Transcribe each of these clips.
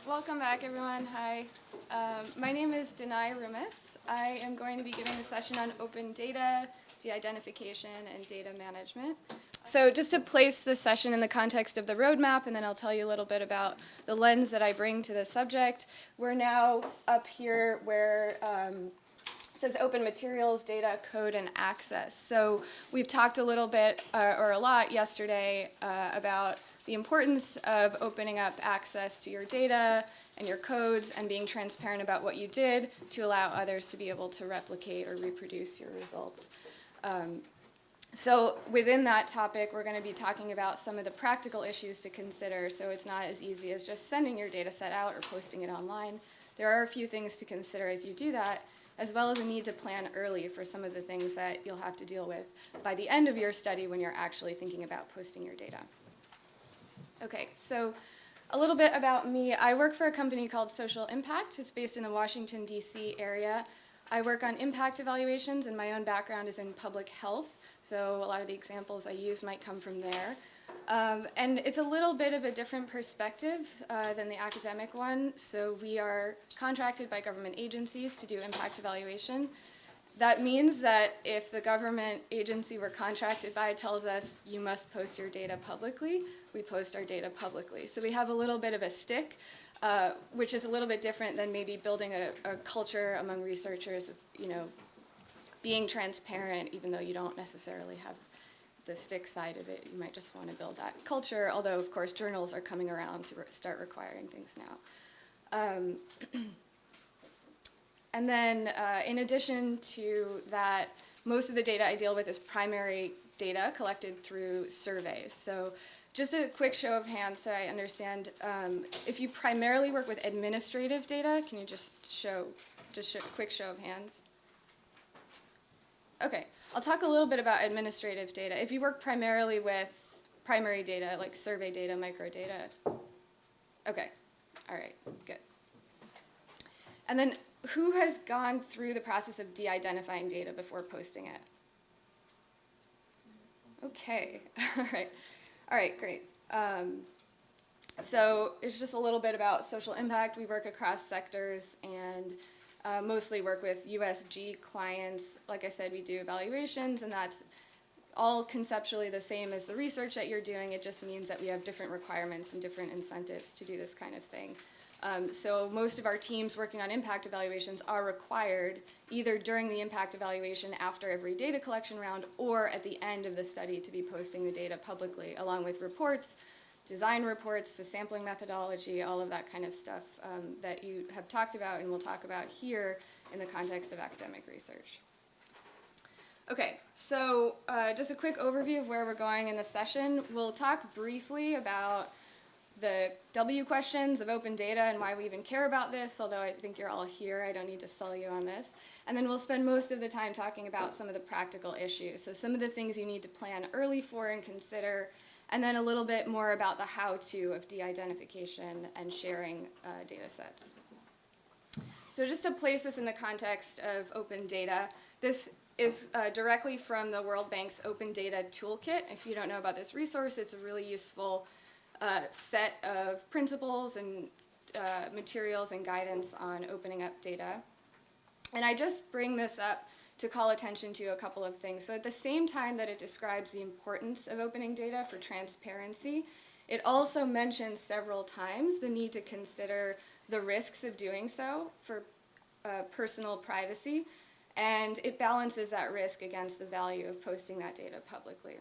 Welcome back, everyone. Hi. My name is Danae Roumis. I am going to be giving a session on open data, de-identification, and data management. So just to place this session in the context of the roadmap, and then I'll tell you a little bit about the lens that I bring to the subject. We're now up here where it says open materials, data, code, and access. So we've talked a little bit, or a lot yesterday, about the importance of opening up access to your data and your codes and being transparent about what you did to allow others to be able to replicate or reproduce your results. So within that topic, we're going to be talking about some of the practical issues to consider, so it's not as easy as just sending your data set out or posting it online. There are a few things to consider as you do that, as well as a need to plan early for some of the things that you'll have to deal with by the end of your study when you're actually thinking about posting your data. Okay, so a little bit about me. I work for a company called Social Impact. It's based in the Washington, D.C. area. I work on impact evaluations, and my own background is in public health, so a lot of the examples I use might come from there. And it's a little bit of a different perspective than the academic one. So we are contracted by government agencies to do impact evaluation. That means that if the government agency we're contracted by tells us you must post your data publicly, we post our data publicly. So we have a little bit of a stick, which is a little bit different than maybe building a culture among researchers of, being transparent, even though you don't necessarily have the stick side of it. You might just want to build that culture, although, of course, journals are coming around to start requiring things now. And then in addition to that, most of the data I deal with is primary data collected through surveys. So just a quick show of hands so I understand. If you primarily work with administrative data, can you just show a quick show of hands? Okay, I'll talk a little bit about administrative data. If you work primarily with primary data, like survey data, microdata. Okay, all right, good. And then who has gone through the process of de-identifying data before posting it? Okay, all right, great. So it's just a little bit about social impact. We work across sectors and mostly work with USG clients. Like I said, we do evaluations, and that's all conceptually the same as the research that you're doing. It just means that we have different requirements and different incentives to do this kind of thing. So most of our teams working on impact evaluations are required either during the impact evaluation after every data collection round or at the end of the study to be posting the data publicly, along with reports, design reports, the sampling methodology, all of that kind of stuff that you have talked about and we'll talk about here in the context of academic research. Okay, so just a quick overview of where we're going in the session. We'll talk briefly about the W questions of open data and why we even care about this, although I think you're all here, I don't need to sell you on this. And then we'll spend most of the time talking about some of the practical issues, so some of the things you need to plan early for and consider, and then a little bit more about the how-to of de-identification and sharing data sets. So just to place this in the context of open data, this is directly from the World Bank's Open Data Toolkit. If you don't know about this resource, it's a really useful set of principles and materials and guidance on opening up data. And I just bring this up to call attention to a couple of things. So at the same time that it describes the importance of opening data for transparency, it also mentions several times the need to consider the risks of doing so for personal privacy, and it balances that risk against the value of posting that data publicly.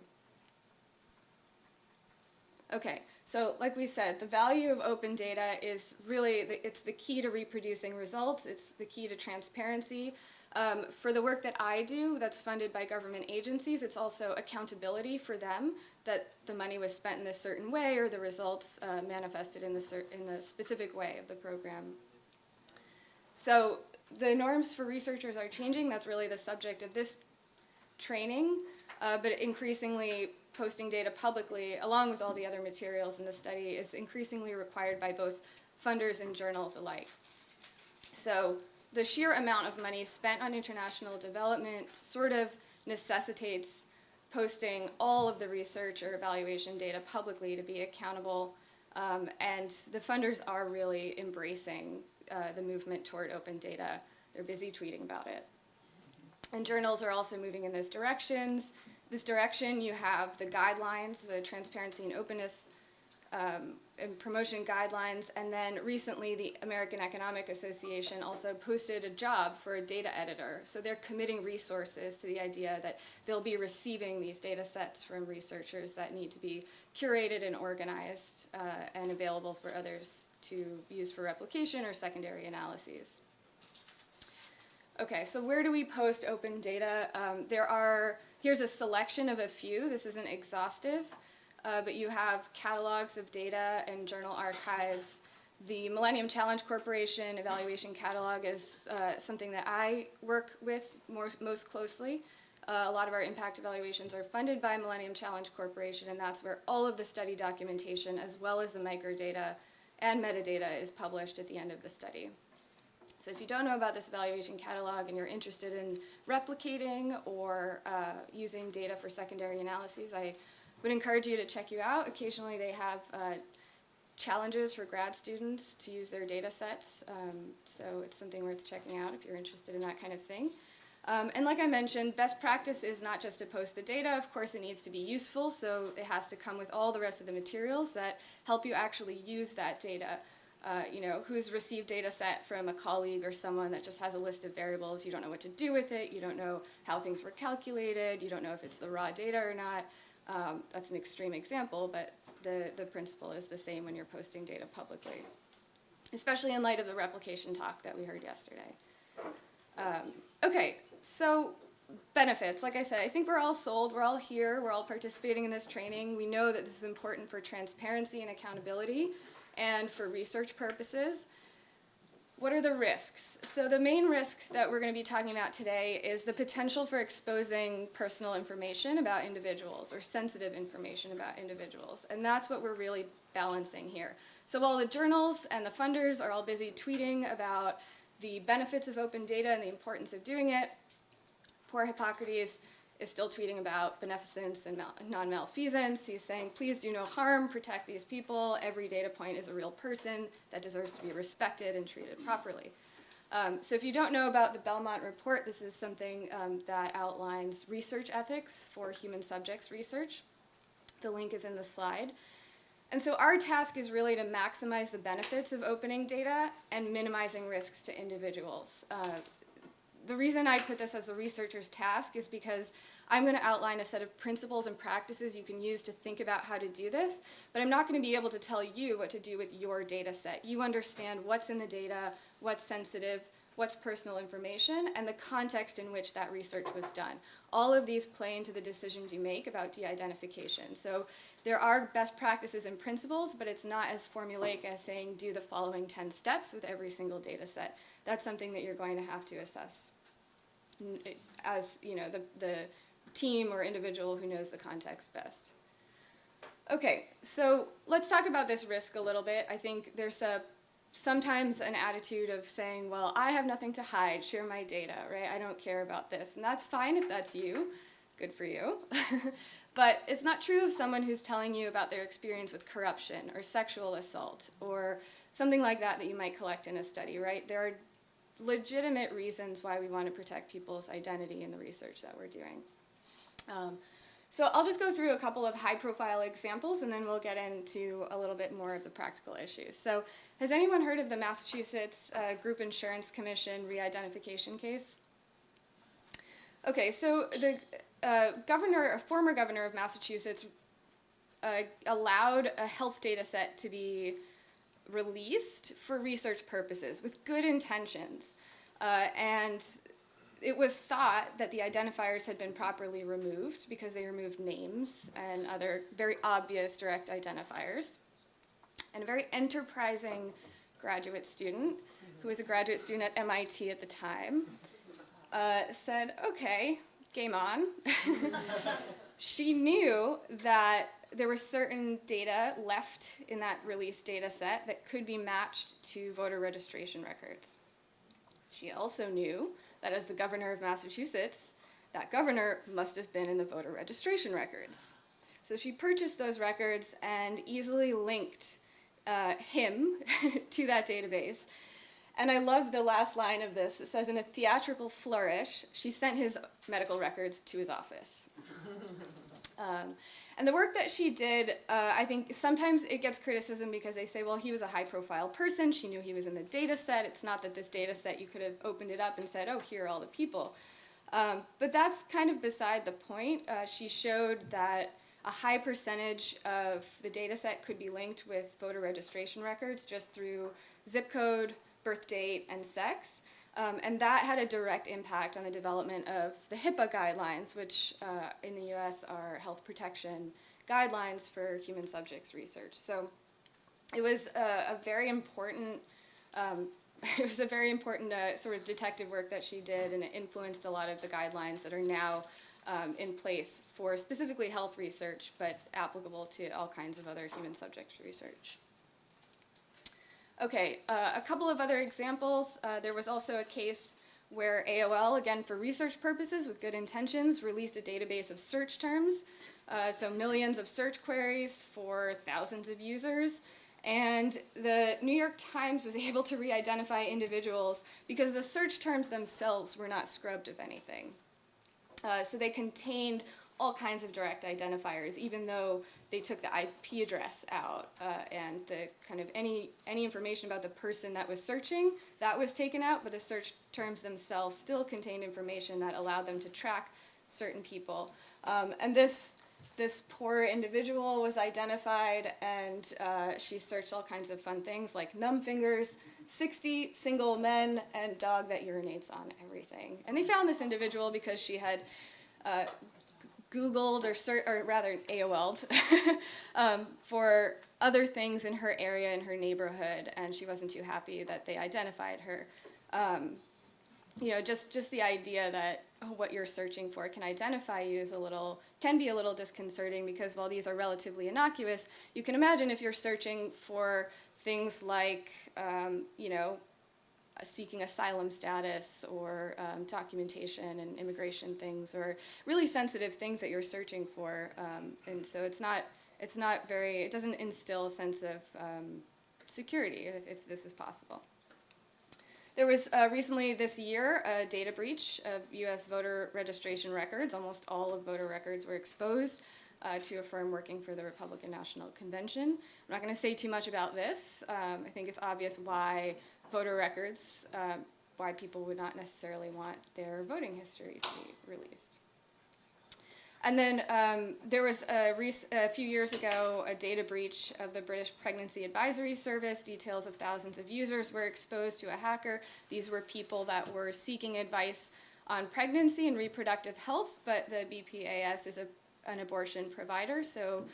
Okay, so like we said, the value of open data is really, it's the key to reproducing results, it's the key to transparency. For the work that I do that's funded by government agencies, it's also accountability for them that the money was spent in this certain way or the results manifested in the specific way of the program. So the norms for researchers are changing. That's really the subject of this training, but increasingly posting data publicly, along with all the other materials in the study, is increasingly required by both funders and journals alike. So the sheer amount of money spent on international development sort of necessitates posting all of the research or evaluation data publicly to be accountable And the funders are really embracing the movement toward open data. They're busy tweeting about it. And journals are also moving in this direction. You have the guidelines, the transparency and openness and promotion guidelines, and then recently the American Economic Association also posted a job for a data editor. So they're committing resources to the idea that they'll be receiving these data sets from researchers that need to be curated and organized and available for others to use for replication or secondary analyses. Okay, so where do we post open data? Here's a selection of a few. This isn't exhaustive. But you have catalogs of data and journal archives. The Millennium Challenge Corporation Evaluation Catalog is something that I work with most closely. A lot of our impact evaluations are funded by Millennium Challenge Corporation, and that's where all of the study documentation, as well as the microdata and metadata, is published at the end of the study. So if you don't know about this evaluation catalog and you're interested in replicating or using data for secondary analyses, I would encourage you to check you out. Occasionally they have challenges for grad students to use their data sets, so it's something worth checking out if you're interested in that kind of thing. And like I mentioned, best practice is not just to post the data. Of course, it needs to be useful, so it has to come with all the rest of the materials that help you actually use that data. Who's received data set from a colleague or someone that just has a list of variables, you don't know what to do with it, you don't know how things were calculated, you don't know if it's the raw data or not. That's an extreme example, but the principle is the same when you're posting data publicly, especially in light of the replication talk that we heard yesterday. Okay, so benefits. Like I said, I think we're all sold, we're all here, we're all participating in this training. We know that this is important for transparency and accountability and for research purposes. What are the risks? So the main risk that we're going to be talking about today is the potential for exposing personal information about individuals or sensitive information about individuals. And that's what we're really balancing here. So while the journals and the funders are all busy tweeting about the benefits of open data and the importance of doing it, poor Hippocrates is still tweeting about beneficence and non-malfeasance. He's saying, please do no harm, protect these people. Every data point is a real person that deserves to be respected and treated properly. So if you don't know about the Belmont Report, this is something that outlines research ethics for human subjects research. The link is in the slide. And so our task is really to maximize the benefits of opening data and minimizing risks to individuals. The reason I put this as a researcher's task is because I'm going to outline a set of principles and practices you can use to think about how to do this, but I'm not going to be able to tell you what to do with your data set. You understand what's in the data, what's sensitive, what's personal information, and the context in which that research was done. All of these play into the decisions you make about de-identification. So there are best practices and principles, but it's not as formulaic as saying do the following 10 steps with every single data set. That's something that you're going to have to assess as the team or individual who knows the context best. Okay, so let's talk about this risk a little bit. I think there's sometimes an attitude of saying, well, I have nothing to hide, share my data, right? I don't care about this. And that's fine if that's you, good for you. But it's not true of someone who's telling you about their experience with corruption or sexual assault or something like that you might collect in a study, right? There are legitimate reasons why we want to protect people's identity in the research that we're doing. So I'll just go through a couple of high-profile examples, and then we'll get into a little bit more of the practical issues. So has anyone heard of the Massachusetts Group Insurance Commission re-identification case? Okay, so the former governor of Massachusetts allowed a health data set to be released for research purposes with good intentions. And it was thought that the identifiers had been properly removed because they removed names and other very obvious direct identifiers. And a very enterprising graduate student, who was a graduate student at MIT at the time, said, okay, game on. She knew that there were certain data left in that released data set that could be matched to voter registration records. She also knew that as the governor of Massachusetts, that governor must have been in the voter registration records. So she purchased those records and easily linked him to that database. And I love the last line of this. It says, in a theatrical flourish, she sent his medical records to his office. And the work that she did, I think sometimes it gets criticism because they say, well, he was a high-profile person. She knew he was in the data set. It's not that this data set, you could have opened it up and said, oh, here are all the people. But that's kind of beside the point. She showed that a high percentage of the data set could be linked with voter registration records just through zip code, birth date, and sex. And that had a direct impact on the development of the HIPAA guidelines, which in the US are health protection guidelines for human subjects research. So it was a very important sort of detective work that she did, and it influenced a lot of the guidelines that are now in place for specifically health research, but applicable to all kinds of other human subjects research. Okay, a couple of other examples. There was also a case where AOL, again for research purposes with good intentions, released a database of search terms, so millions of search queries for thousands of users. And the New York Times was able to re-identify individuals because the search terms themselves were not scrubbed of anything. So they contained all kinds of direct identifiers, even though they took the IP address out, and the kind of any information about the person that was searching, that was taken out, but the search terms themselves still contained information that allowed them to track certain people. And this poor individual was identified, and she searched all kinds of fun things like numb fingers, 60 single men, and dog that urinates on everything. And they found this individual because she had Googled or rather AOL'd for other things in her area, in her neighborhood, and she wasn't too happy that they identified her. Just the idea that what you're searching for can identify you can be a little disconcerting, because while these are relatively innocuous, you can imagine if you're searching for things like, seeking asylum status or documentation and immigration things, or really sensitive things that you're searching for, and so it doesn't instill a sense of security if this is possible. There was recently this year a data breach of US voter registration records. Almost all of voter records were exposed to a firm working for the Republican National Convention. I'm not going to say too much about this. I think it's obvious why voter records, why people would not necessarily want their voting history to be released. And then there was a few years ago a data breach of the British Pregnancy Advisory Service. Details of thousands of users were exposed to a hacker. These were people that were seeking advice on pregnancy and reproductive health, but the BPAS is an abortion provider, so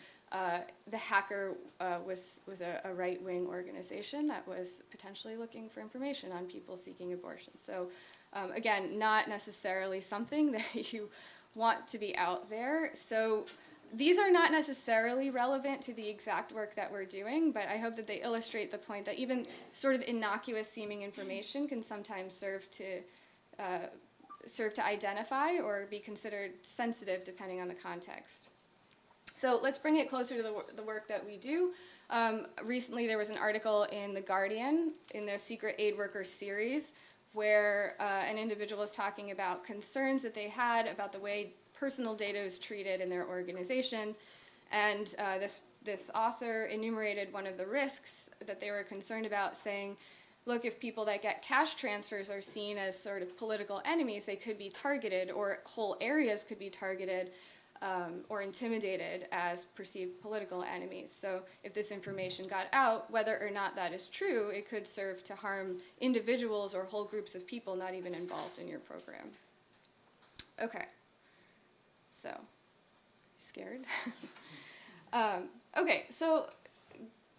the hacker was a right-wing organization that was potentially looking for information on people seeking abortion. So again, not necessarily something that you want to be out there. So these are not necessarily relevant to the exact work that we're doing, but I hope that they illustrate the point that even sort of innocuous seeming information can sometimes serve to identify or be considered sensitive depending on the context. So let's bring it closer to the work that we do. Recently there was an article in The Guardian in their Secret Aid Workers series where an individual was talking about concerns that they had about the way personal data is treated in their organization. And this author enumerated one of the risks that they were concerned about, saying, look, if people that get cash transfers are seen as sort of political enemies, they could be targeted, or whole areas could be targeted or intimidated as perceived political enemies. So if this information got out, whether or not that is true, it could serve to harm individuals or whole groups of people not even involved in your program. Okay, so, scared? Okay, so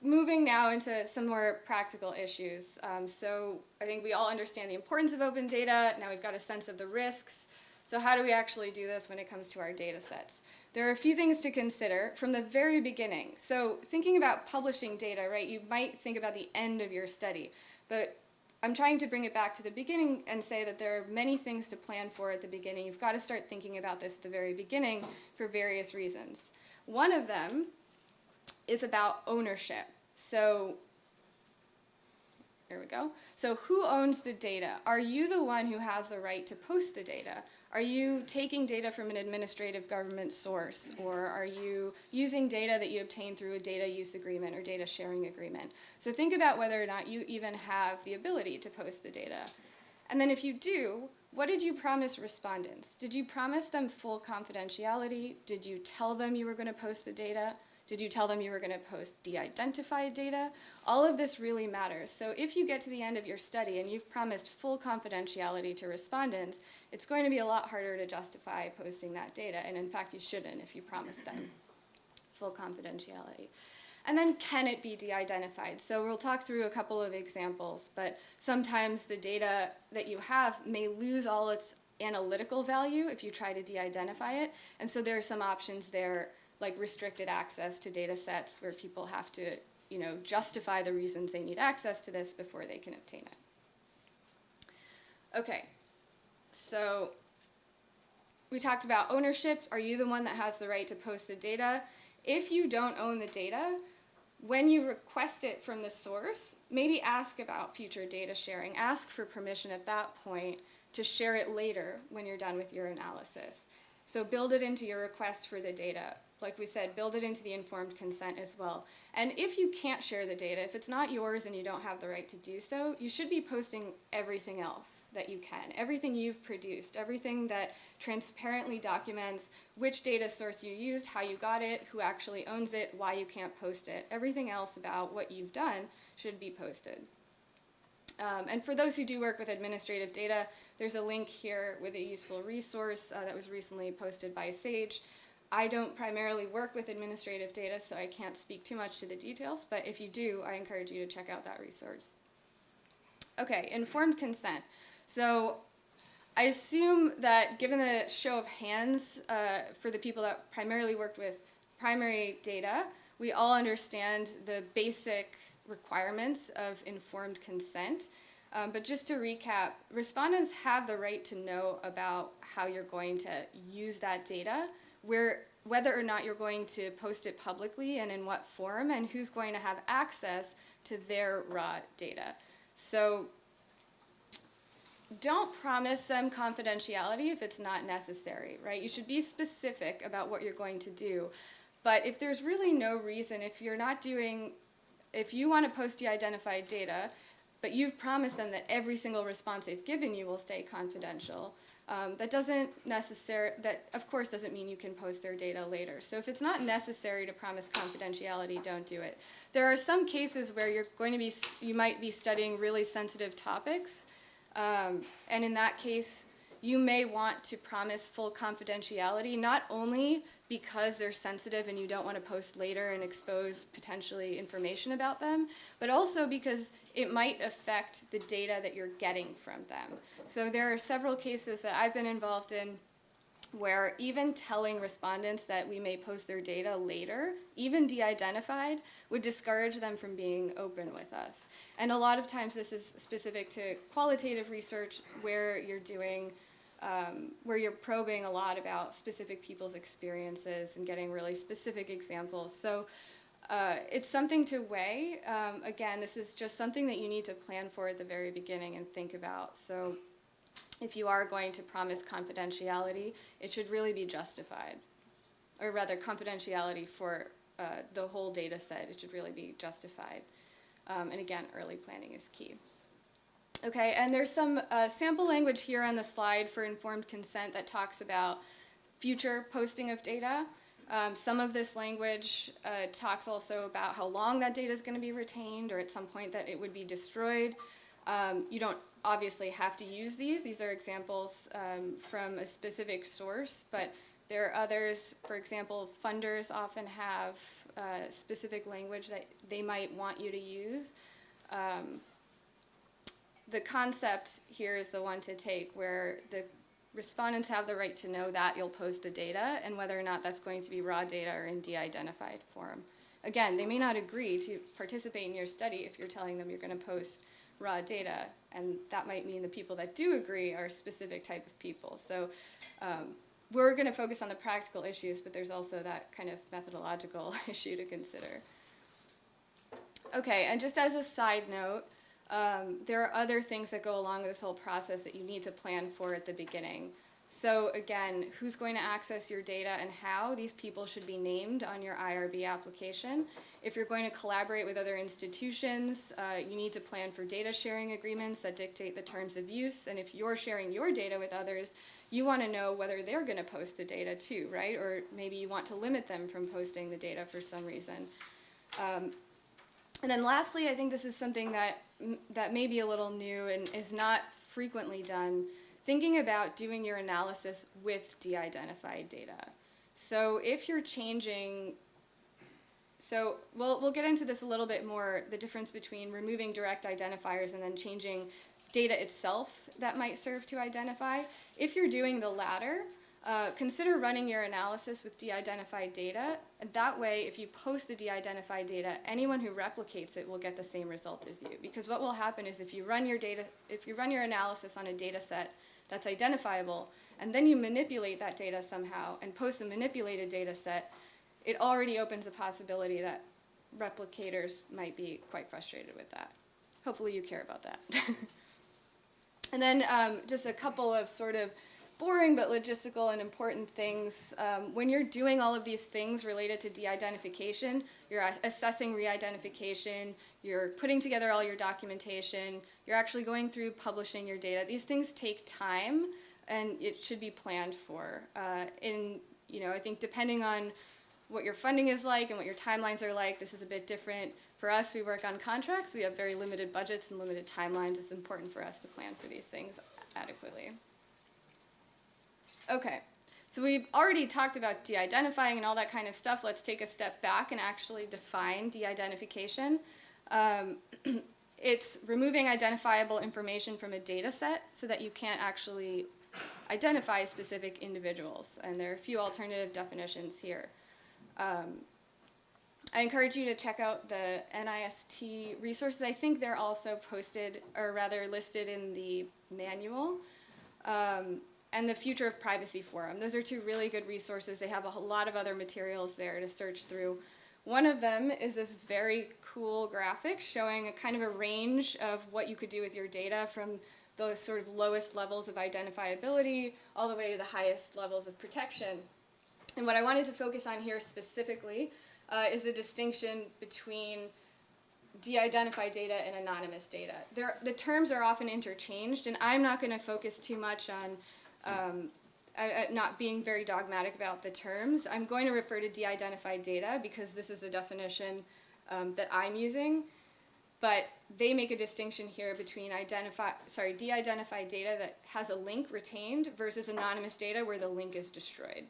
moving now into some more practical issues. So I think we all understand the importance of open data. Now we've got a sense of the risks. So how do we actually do this when it comes to our data sets? There are a few things to consider from the very beginning. So thinking about publishing data, right, you might think about the end of your study, but I'm trying to bring it back to the beginning and say that there are many things to plan for at the beginning. You've got to start thinking about this at the very beginning for various reasons. One of them is about ownership. So there we go. So who owns the data? Are you the one who has the right to post the data? Are you taking data from an administrative government source, or are you using data that you obtain through a data use agreement or data sharing agreement? So think about whether or not you even have the ability to post the data. And then if you do, what did you promise respondents? Did you promise them full confidentiality? Did you tell them you were going to post the data? Did you tell them you were going to post de-identified data? All of this really matters. So if you get to the end of your study and you've promised full confidentiality to respondents, it's going to be a lot harder to justify posting that data. And in fact, you shouldn't if you promise them full confidentiality. And then can it be de-identified? So we'll talk through a couple of examples, but sometimes the data that you have may lose all its analytical value if you try to de-identify it. And so there are some options there, like restricted access to data sets where people have to, justify the reasons they need access to this before they can obtain it. Okay, so we talked about ownership. Are you the one that has the right to post the data? If you don't own the data, when you request it from the source, maybe ask about future data sharing. Ask for permission at that point to share it later when you're done with your analysis. So build it into your request for the data. Like we said, build it into the informed consent as well. And if you can't share the data, if it's not yours and you don't have the right to do so, you should be posting everything else that you can, everything you've produced, everything that transparently documents which data source you used, how you got it, who actually owns it, why you can't post it. Everything else about what you've done should be posted. And for those who do work with administrative data, there's a link here with a useful resource that was recently posted by Sage. I don't primarily work with administrative data, so I can't speak too much to the details, but if you do, I encourage you to check out that resource. Okay, informed consent. So I assume that given the show of hands for the people that primarily worked with primary data, we all understand the basic requirements of informed consent. But just to recap, respondents have the right to know about how you're going to use that data, whether or not you're going to post it publicly and in what form, and who's going to have access to their raw data. So don't promise them confidentiality if it's not necessary, right? You should be specific about what you're going to do. But if there's really no reason, if you want to post de-identified data, but you've promised them that every single response they've given you will stay confidential, that of course doesn't mean you can post their data later. So if it's not necessary to promise confidentiality, don't do it. There are some cases where you might be studying really sensitive topics, and in that case, you may want to promise full confidentiality, not only because they're sensitive and you don't want to post later and expose potentially information about them, but also because it might affect the data that you're getting from them. So there are several cases that I've been involved in where even telling respondents that we may post their data later, even de-identified, would discourage them from being open with us. And a lot of times this is specific to qualitative research where you're probing a lot about specific people's experiences and getting really specific examples. So it's something to weigh. Again, this is just something that you need to plan for at the very beginning and think about. So if you are going to promise confidentiality, it should really be justified. Or rather, confidentiality for the whole data set, it should really be justified. And again, early planning is key. Okay, and there's some sample language here on the slide for informed consent that talks about future posting of data. Some of this language talks also about how long that data is going to be retained, or at some point that it would be destroyed. You don't obviously have to use these. These are examples from a specific source, but there are others. For example, funders often have specific language that they might want you to use. The concept here is the one to take where the respondents have the right to know that you'll post the data and whether or not that's going to be raw data or in de-identified form. Again, they may not agree to participate in your study if you're telling them you're going to post raw data, and that might mean the people that do agree are a specific type of people. So we're going to focus on the practical issues, but there's also that kind of methodological issue to consider. Okay, and just as a side note, there are other things that go along with this whole process that you need to plan for at the beginning. So again, who's going to access your data and how? These people should be named on your IRB application. If you're going to collaborate with other institutions, you need to plan for data sharing agreements that dictate the terms of use. And if you're sharing your data with others, you want to know whether they're going to post the data too, right? Or maybe you want to limit them from posting the data for some reason. And then lastly, I think this is something that may be a little new and is not frequently done, thinking about doing your analysis with de-identified data. So if you're changing, so we'll get into this a little bit more, the difference between removing direct identifiers and then changing data itself that might serve to identify. If you're doing the latter, consider running your analysis with de-identified data, and that way, if you post the de-identified data, anyone who replicates it will get the same result as you. Because what will happen is if you run your analysis on a data set that's identifiable, and then you manipulate that data somehow and post a manipulated data set, it already opens a possibility that replicators might be quite frustrated with that. Hopefully you care about that. And then just a couple of sort of boring but logistical and important things. When you're doing all of these things related to de-identification, you're assessing re-identification, you're putting together all your documentation, you're actually going through publishing your data. These things take time, and it should be planned for. I think depending on what your funding is like and what your timelines are like, this is a bit different. For us, we work on contracts. We have very limited budgets and limited timelines. It's important for us to plan for these things adequately. Okay, so we've already talked about de-identifying and all that kind of stuff. Let's take a step back and actually define de-identification. It's removing identifiable information from a data set so that you can't actually identify specific individuals. And there are a few alternative definitions here. I encourage you to check out the NIST resources. I think they're also posted, or rather listed in the manual. And the Future of Privacy Forum. Those are two really good resources. They have a lot of other materials there to search through. One of them is this very cool graphic showing a kind of a range of what you could do with your data from the sort of lowest levels of identifiability all the way to the highest levels of protection. And what I wanted to focus on here specifically is the distinction between de-identified data and anonymous data. The terms are often interchanged, and I'm not going to focus too much on not being very dogmatic about the terms. I'm going to refer to de-identified data because this is the definition that I'm using, but they make a distinction here between de-identified data that has a link retained versus anonymous data where the link is destroyed.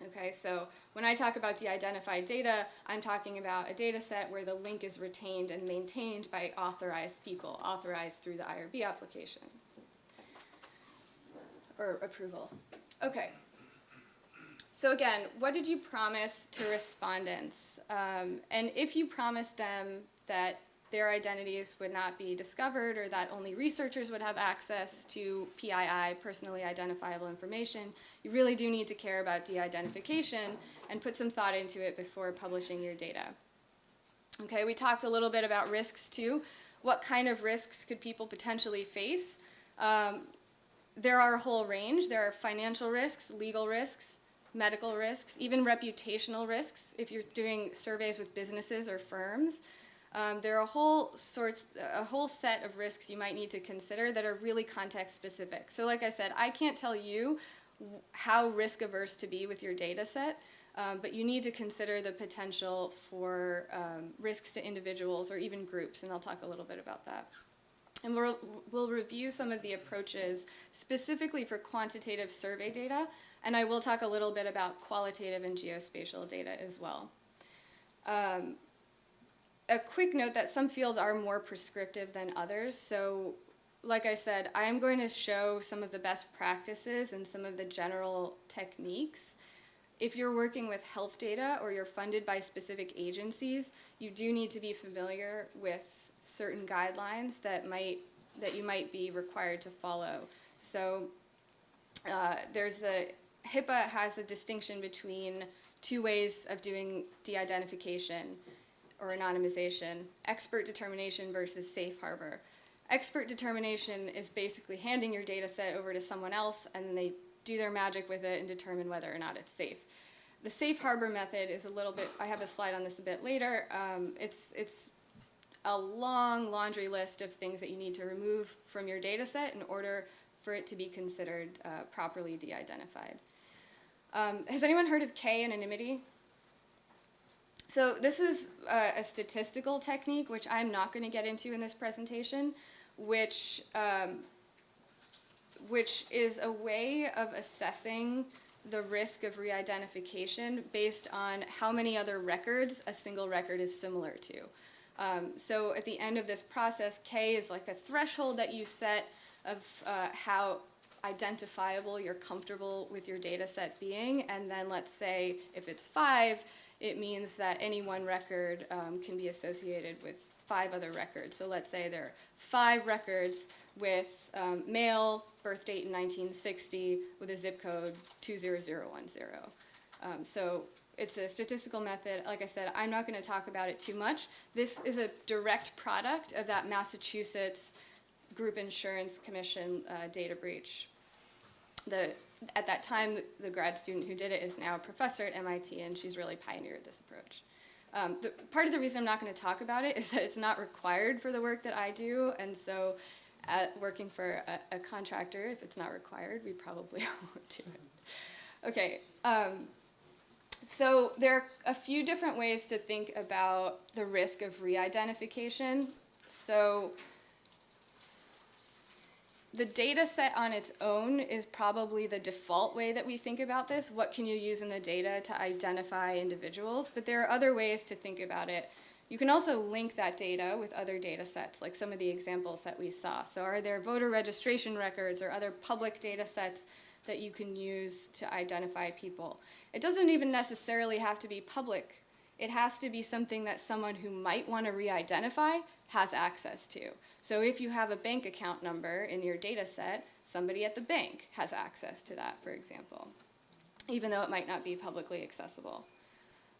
Okay, so when I talk about de-identified data, I'm talking about a data set where the link is retained and maintained by authorized people, authorized through the IRB application. Or approval. Okay. So again, what did you promise to respondents? And if you promised them that their identities would not be discovered or that only researchers would have access to PII, personally identifiable information, you really do need to care about de-identification and put some thought into it before publishing your data. Okay, we talked a little bit about risks too. What kind of risks could people potentially face? There are a whole range. There are financial risks, legal risks, medical risks, even reputational risks if you're doing surveys with businesses or firms. There are a whole set of risks you might need to consider that are really context specific. So like I said, I can't tell you how risk averse to be with your data set, but you need to consider the potential for risks to individuals or even groups, and I'll talk a little bit about that. And we'll review some of the approaches specifically for quantitative survey data, and I will talk a little bit about qualitative and geospatial data as well. A quick note that some fields are more prescriptive than others. So like I said, I am going to show some of the best practices and some of the general techniques. If you're working with health data or you're funded by specific agencies, you do need to be familiar with certain guidelines that you might be required to follow. So HIPAA has a distinction between two ways of doing de-identification. or anonymization, expert determination versus safe harbor. Expert determination is basically handing your data set over to someone else, and then they do their magic with it and determine whether or not it's safe. The safe harbor method is a little bit, I have a slide on this a bit later, it's a long laundry list of things that you need to remove from your data set in order for it to be considered properly de-identified. Has anyone heard of K-anonymity? So this is a statistical technique, which I'm not going to get into in this presentation, which is a way of assessing the risk of re-identification based on how many other records a single record is similar to. So at the end of this process, K is like a threshold that you set of how identifiable you're comfortable with your data set being, and then let's say if it's 5, it means that any one record can be associated with 5 other records. So let's say there are 5 records with male, birth date in 1960, with a zip code 20010. So it's a statistical method. Like I said, I'm not going to talk about it too much. This is a direct product of that Massachusetts Group Insurance Commission data breach. At that time, the grad student who did it is now a professor at MIT, and she's really pioneered this approach. Part of the reason I'm not going to talk about it is that it's not required for the work that I do, and so working for a contractor, if it's not required, we probably won't do it. Okay, so there are a few different ways to think about the risk of re-identification. So the data set on its own is probably the default way that we think about this. What can you use in the data to identify individuals? But there are other ways to think about it. You can also link that data with other data sets, like some of the examples that we saw. So are there voter registration records or other public data sets that you can use to identify people? It doesn't even necessarily have to be public. It has to be something that someone who might want to re-identify has access to. So if you have a bank account number in your data set, somebody at the bank has access to that, for example, even though it might not be publicly accessible.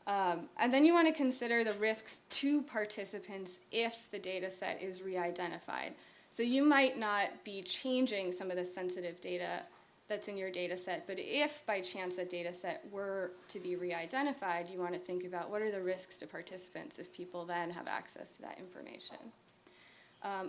And then you want to consider the risks to participants if the data set is re-identified. So you might not be changing some of the sensitive data that's in your data set, but if by chance that data set were to be re-identified, you want to think about what are the risks to participants if people then have access to that information.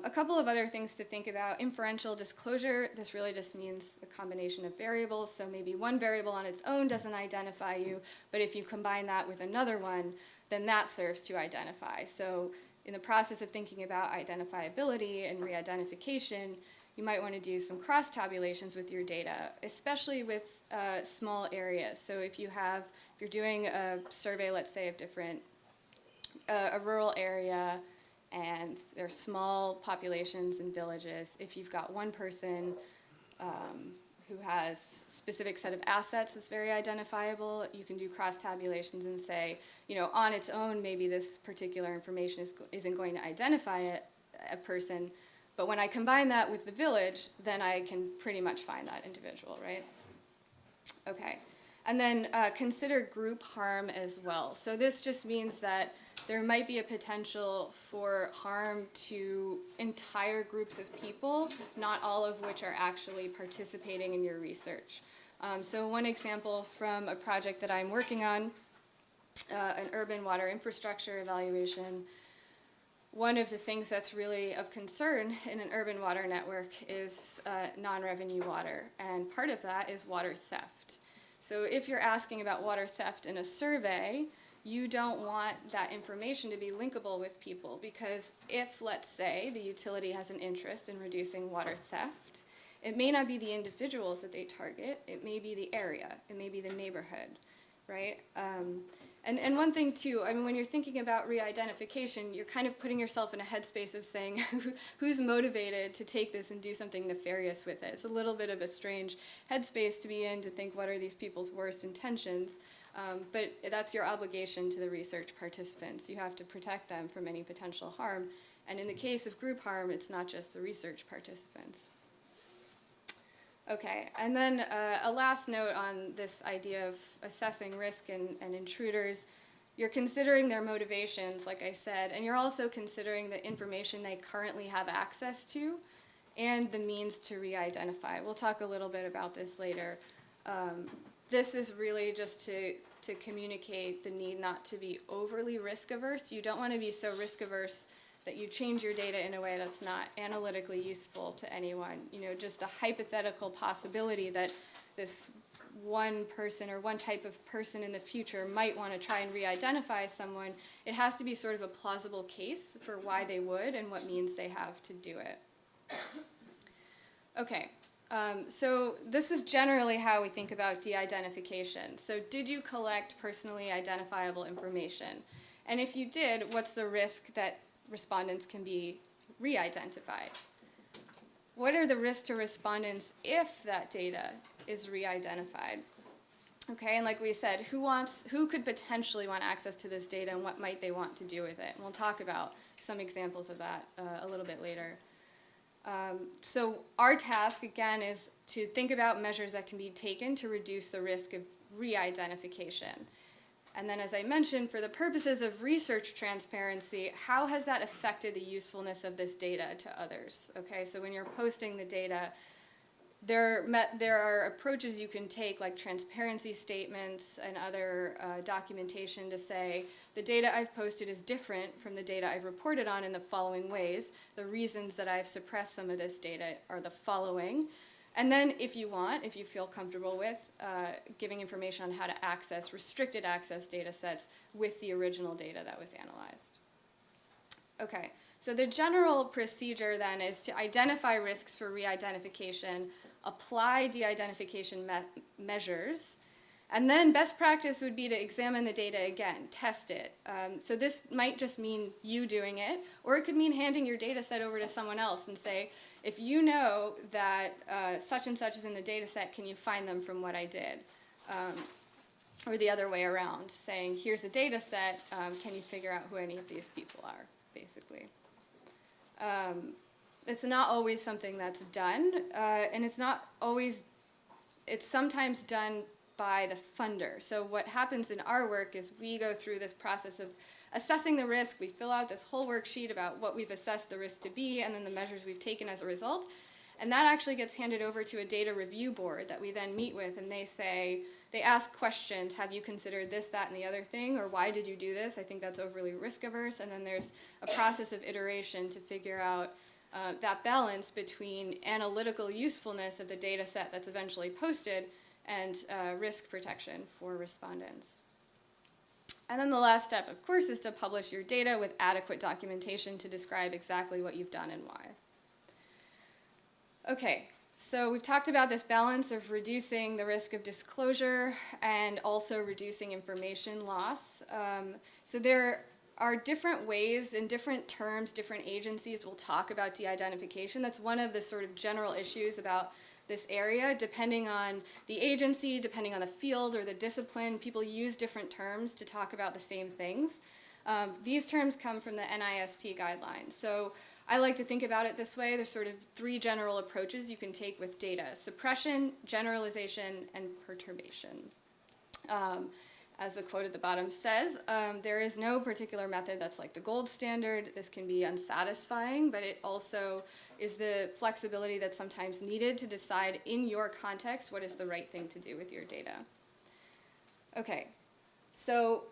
A couple of other things to think about. Inferential disclosure, this really just means a combination of variables. So maybe one variable on its own doesn't identify you, but if you combine that with another one, then that serves to identify. So in the process of thinking about identifiability and re-identification, you might want to do some cross-tabulations with your data, especially with small areas. So if you're doing a survey, let's say, of a rural area, and there are small populations and villages, if you've got one person who has a specific set of assets that's very identifiable, you can do cross-tabulations and say, on its own, maybe this particular information isn't going to identify a person, but when I combine that with the village, then I can pretty much find that individual, right? Okay. And then consider group harm as well. So this just means that there might be a potential for harm to entire groups of people, not all of which are actually participating in your research. So one example from a project that I'm working on, an urban water infrastructure evaluation, one of the things that's really of concern in an urban water network is non-revenue water, and part of that is water theft. So if you're asking about water theft in a survey, you don't want that information to be linkable with people, because if, let's say, the utility has an interest in reducing water theft, it may not be the individuals that they target, it may be the area, it may be the neighborhood, right? And one thing too, I mean, when you're thinking about re-identification, you're kind of putting yourself in a headspace of saying, who's motivated to take this and do something nefarious with it? It's a little bit of a strange headspace to be in, to think, what are these people's worst intentions? But that's your obligation to the research participants. You have to protect them from any potential harm. And in the case of group harm, it's not just the research participants. Okay, and then a last note on this idea of assessing risk and intruders. You're considering their motivations, like I said, and you're also considering the information they currently have access to and the means to re-identify. We'll talk a little bit about this later. This is really just to communicate the need not to be overly risk-averse. You don't want to be so risk-averse that you change your data in a way that's not analytically useful to anyone. You know, just the hypothetical possibility that this one person or one type of person in the future might want to try and re-identify someone, it has to be sort of a plausible case for why they would and what means they have to do it. Okay, so this is generally how we think about de-identification. So did you collect personally identifiable information? And if you did, what's the risk that respondents can be re-identified? What are the risks to respondents if that data is re-identified? Okay, and like we said, who could potentially want access to this data and what might they want to do with it? And we'll talk about some examples of that a little bit later. So our task, again, is to think about measures that can be taken to reduce the risk of re-identification. And then, as I mentioned, for the purposes of research transparency, how has that affected the usefulness of this data to others? Okay, so when you're posting the data, there are approaches you can take, like transparency statements and other documentation to say, the data I've posted is different from the data I've reported on in the following ways. The reasons that I've suppressed some of this data are the following. And then if you feel comfortable with, giving information on how to access restricted access data sets with the original data that was analyzed. Okay, so the general procedure then is to identify risks for re-identification, apply de-identification measures, and then best practice would be to examine the data again, test it. So this might just mean you doing it, or it could mean handing your data set over to someone else and say, if you know that such and such is in the data set, can you find them from what I did? Or the other way around, saying, here's a data set, can you figure out who any of these people are, basically. It's not always something that's done, and it's sometimes done by the funder. So what happens in our work is we go through this process of assessing the risk. We fill out this whole worksheet about what we've assessed the risk to be and then the measures we've taken as a result. And that actually gets handed over to a data review board that we then meet with, and they ask questions. Have you considered this, that, and the other thing? Or why did you do this? I think that's overly risk averse. And then there's a process of iteration to figure out that balance between analytical usefulness of the data set that's eventually posted and risk protection for respondents. And then the last step, of course, is to publish your data with adequate documentation to describe exactly what you've done and why. Okay, so we've talked about this balance of reducing the risk of disclosure and also reducing information loss. So there are different ways, in different terms, different agencies will talk about de-identification. That's one of the sort of general issues about this area. Depending on the agency, depending on the field or the discipline, people use different terms to talk about the same things. These terms come from the NIST guidelines. So I like to think about it this way. There's sort of three general approaches you can take with data: suppression, generalization, and perturbation. As the quote at the bottom says, there is no particular method that's like the gold standard. This can be unsatisfying, but it also is the flexibility that's sometimes needed to decide in your context what is the right thing to do with your data. Okay, so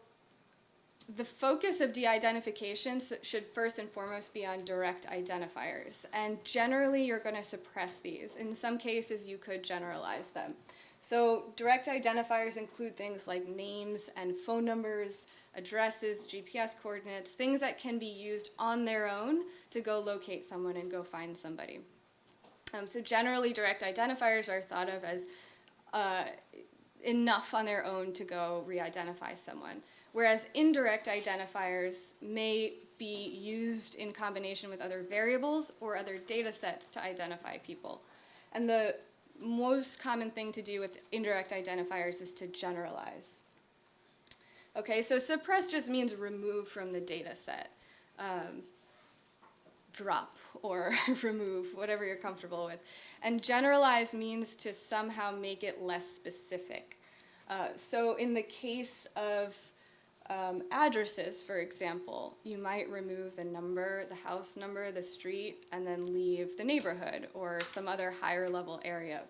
the focus of de-identification should first and foremost be on direct identifiers. And generally, you're going to suppress these. In some cases, you could generalize them. So direct identifiers include things like names and phone numbers, addresses, GPS coordinates, things that can be used on their own to go locate someone and go find somebody. So generally, direct identifiers are thought of as enough on their own to go re-identify someone, whereas indirect identifiers may be used in combination with other variables or other data sets to identify people. And the most common thing to do with indirect identifiers is to generalize. Okay, so suppress just means remove from the data set. Drop or remove, whatever you're comfortable with. And generalize means to somehow make it less specific. So in the case of Addresses, for example, you might remove the number, the house number, the street, and then leave the neighborhood or some other higher level area.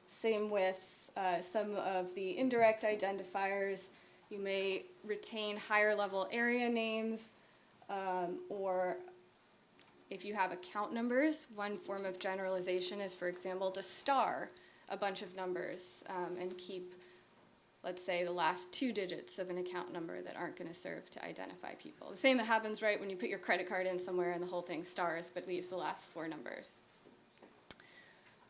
Same with some of the indirect identifiers. You may retain higher level area names, or if you have account numbers, one form of generalization is, for example, to star a bunch of numbers and keep, let's say, the last 2 digits of an account number that aren't going to serve to identify people. The same that happens, right, when you put your credit card in somewhere and the whole thing stars but leaves the last 4 numbers.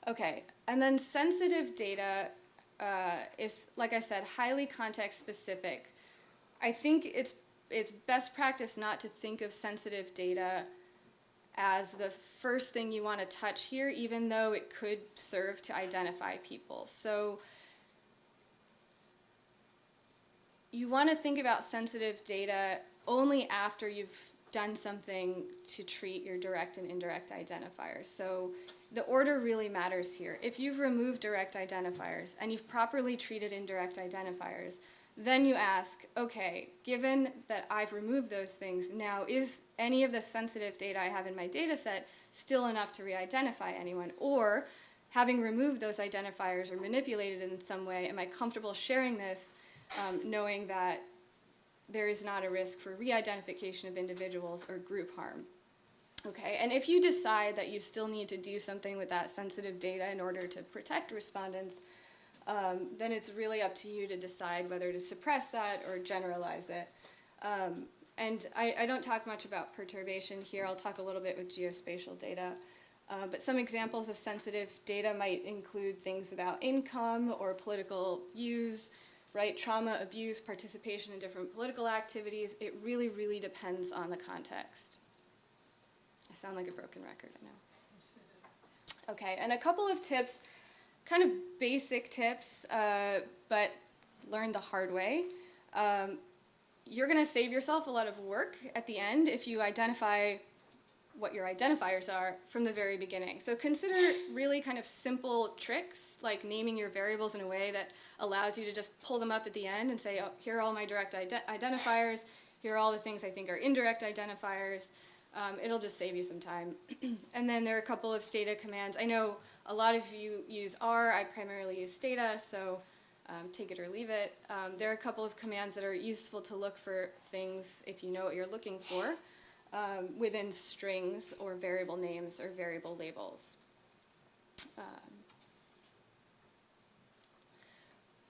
Okay, and then sensitive data is, like I said, highly context specific. I think it's best practice not to think of sensitive data as the first thing you want to touch here, even though it could serve to identify people. So you want to think about sensitive data only after you've done something to treat your direct and indirect identifiers. So the order really matters here. If you've removed direct identifiers and you've properly treated indirect identifiers, then you ask, okay, given that I've removed those things, now is any of the sensitive data I have in my data set still enough to re-identify anyone? Or, having removed those identifiers or manipulated in some way, am I comfortable sharing this knowing that there is not a risk for re-identification of individuals or group harm? Okay, and if you decide that you still need to do something with that sensitive data in order to protect respondents, then it's really up to you to decide whether to suppress that or generalize it. And I don't talk much about perturbation here. I'll talk a little bit with geospatial data. But some examples of sensitive data might include things about income or political views, right? Trauma, abuse, participation in different political activities. It really, really depends on the context. I sound like a broken record, I know. Okay, and a couple of tips, kind of basic tips, but learned the hard way. You're going to save yourself a lot of work at the end if you identify what your identifiers are from the very beginning. So consider really kind of simple tricks, like naming your variables in a way that allows you to just pull them up at the end and say, oh, here are all my direct identifiers, here are all the things I think are indirect identifiers. It'll just save you some time. And then there are a couple of stata commands. I know a lot of you use R. I primarily use stata, so take it or leave it. There are a couple of commands that are useful to look for things if you know what you're looking for within strings or variable names or variable labels.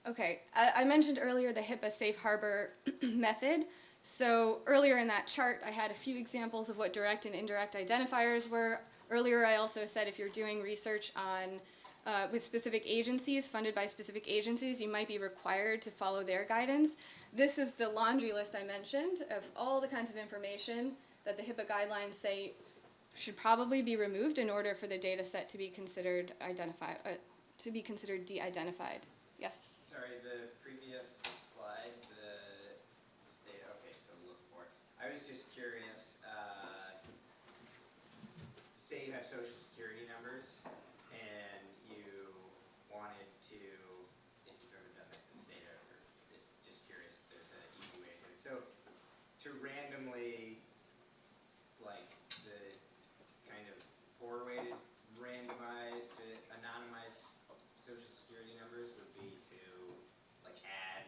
Okay, I mentioned earlier the HIPAA safe harbor method. So earlier in that chart, I had a few examples of what direct and indirect identifiers were. Earlier, I also said if you're doing research on with specific agencies, funded by specific agencies, you might be required to follow their guidance. This is the laundry list I mentioned of all the kinds of information that the HIPAA guidelines say should probably be removed in order for the data set to be considered de-identified. Yes? Sorry, the previous slide, the state, okay, so look for it. I was just curious, say you have social security numbers and you wanted to, if you've ever done this in state, or just curious if there's an easy way to do it. So to randomly, like the kind of four-weighted randomize to anonymize social security numbers would be to like add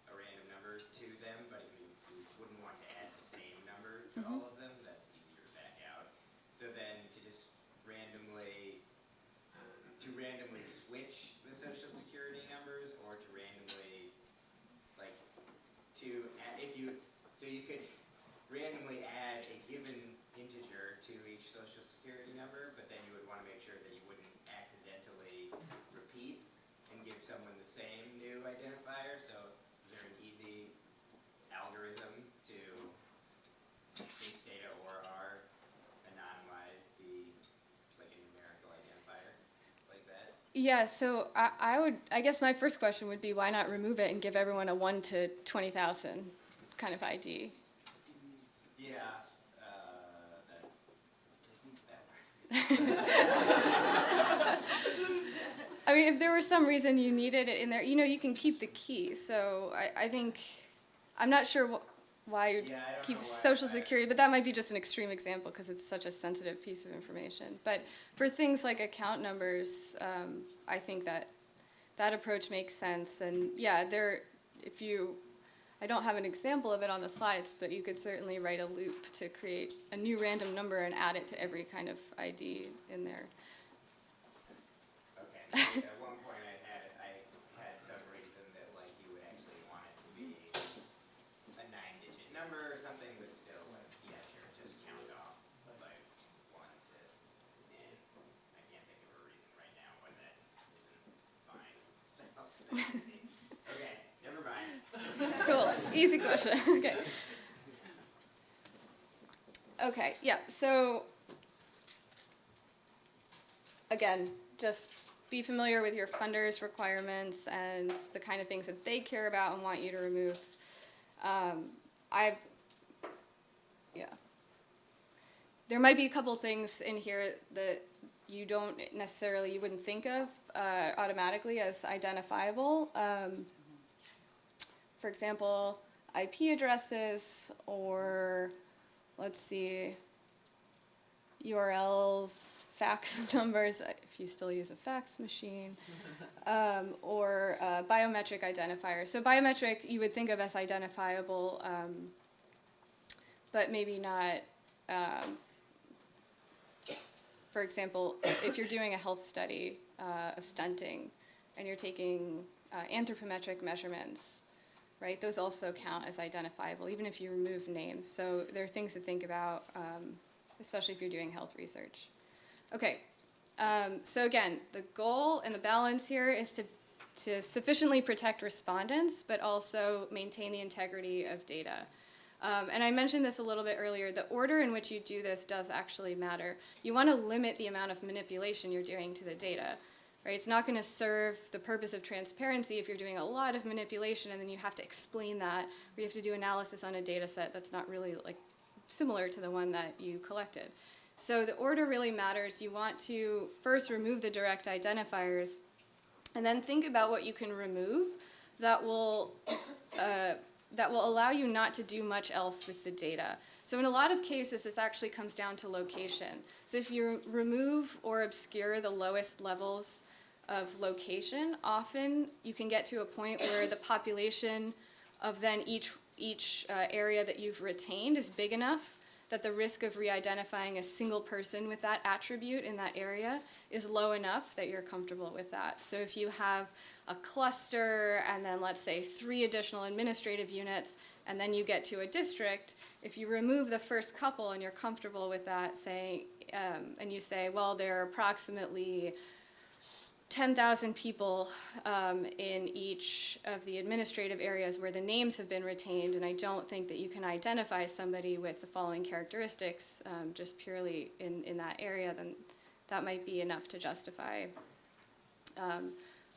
a random number to them, but if you wouldn't want to add the same number to all of them, that's easier to back out. So then to just randomly switch the social security numbers, or to randomly like to add, so you could randomly add a given integer to each social security number, but then you would want to make sure that you wouldn't accidentally repeat and give someone the same new identifier. So is there an easy algorithm to, in stata or R, anonymize like a numerical identifier like that? Yeah, so I guess my first question would be, why not remove it and give everyone a 1 to 20,000 kind of ID? Yeah. I mean, mean, if there was some reason you needed it in there, you can keep the key. So I think, I'm not sure why you'd Yeah, I don't keep know why social security, but that might be just an extreme example because it's such a sensitive piece of information. But for things like account numbers, I think that approach makes sense. And yeah, I don't have an example of it on the slides, but you could certainly write a loop to create a new random number and add it to every kind of ID in there. Okay. At one point I had some reason that like you would actually want it to be a 9-digit number or something, but still like yeah, sure, just count off like 1 to, and I can't think of a reason right now why that isn't fine. So, okay, never mind. Cool. Easy question. Okay. Okay, yeah, so again, just be familiar with your funders' requirements and the kind of things that they care about and want you to remove. There might be a couple things in here that you wouldn't think of automatically as identifiable. For example, IP addresses or, let's see, URLs, fax numbers, if you still use a fax machine, or biometric identifiers. So biometric you would think of as identifiable, but maybe not. For example, if you're doing a health study of stunting and you're taking anthropometric measurements, right? Those also count as identifiable, even if you remove names. So there are things to think about, especially if you're doing health research. Okay, so again, the goal and the balance here is to sufficiently protect respondents, but also maintain the integrity of data. And I mentioned this a little bit earlier, the order in which you do this does actually matter. You want to limit the amount of manipulation you're doing to the data. Right? It's not going to serve the purpose of transparency if you're doing a lot of manipulation and then you have to explain that, or you have to do analysis on a data set that's not really like similar to the one that you collected. So the order really matters. You want to first remove the direct identifiers and then think about what you can remove that will allow you not to do much else with the data. So in a lot of cases, this actually comes down to location. So if you remove or obscure the lowest levels of location, often you can get to a point where the population of then each area that you've retained is big enough that the risk of re-identifying a single person with that attribute in that area is low enough that you're comfortable with that. So if you have a cluster and then let's say 3 additional administrative units and then you get to a district, if you remove the first couple and you're comfortable with that, and you say, well, there are approximately 10,000 people in each of the administrative areas where the names have been retained, and I don't think that you can identify somebody with the following characteristics just purely in that area, then that might be enough to justify.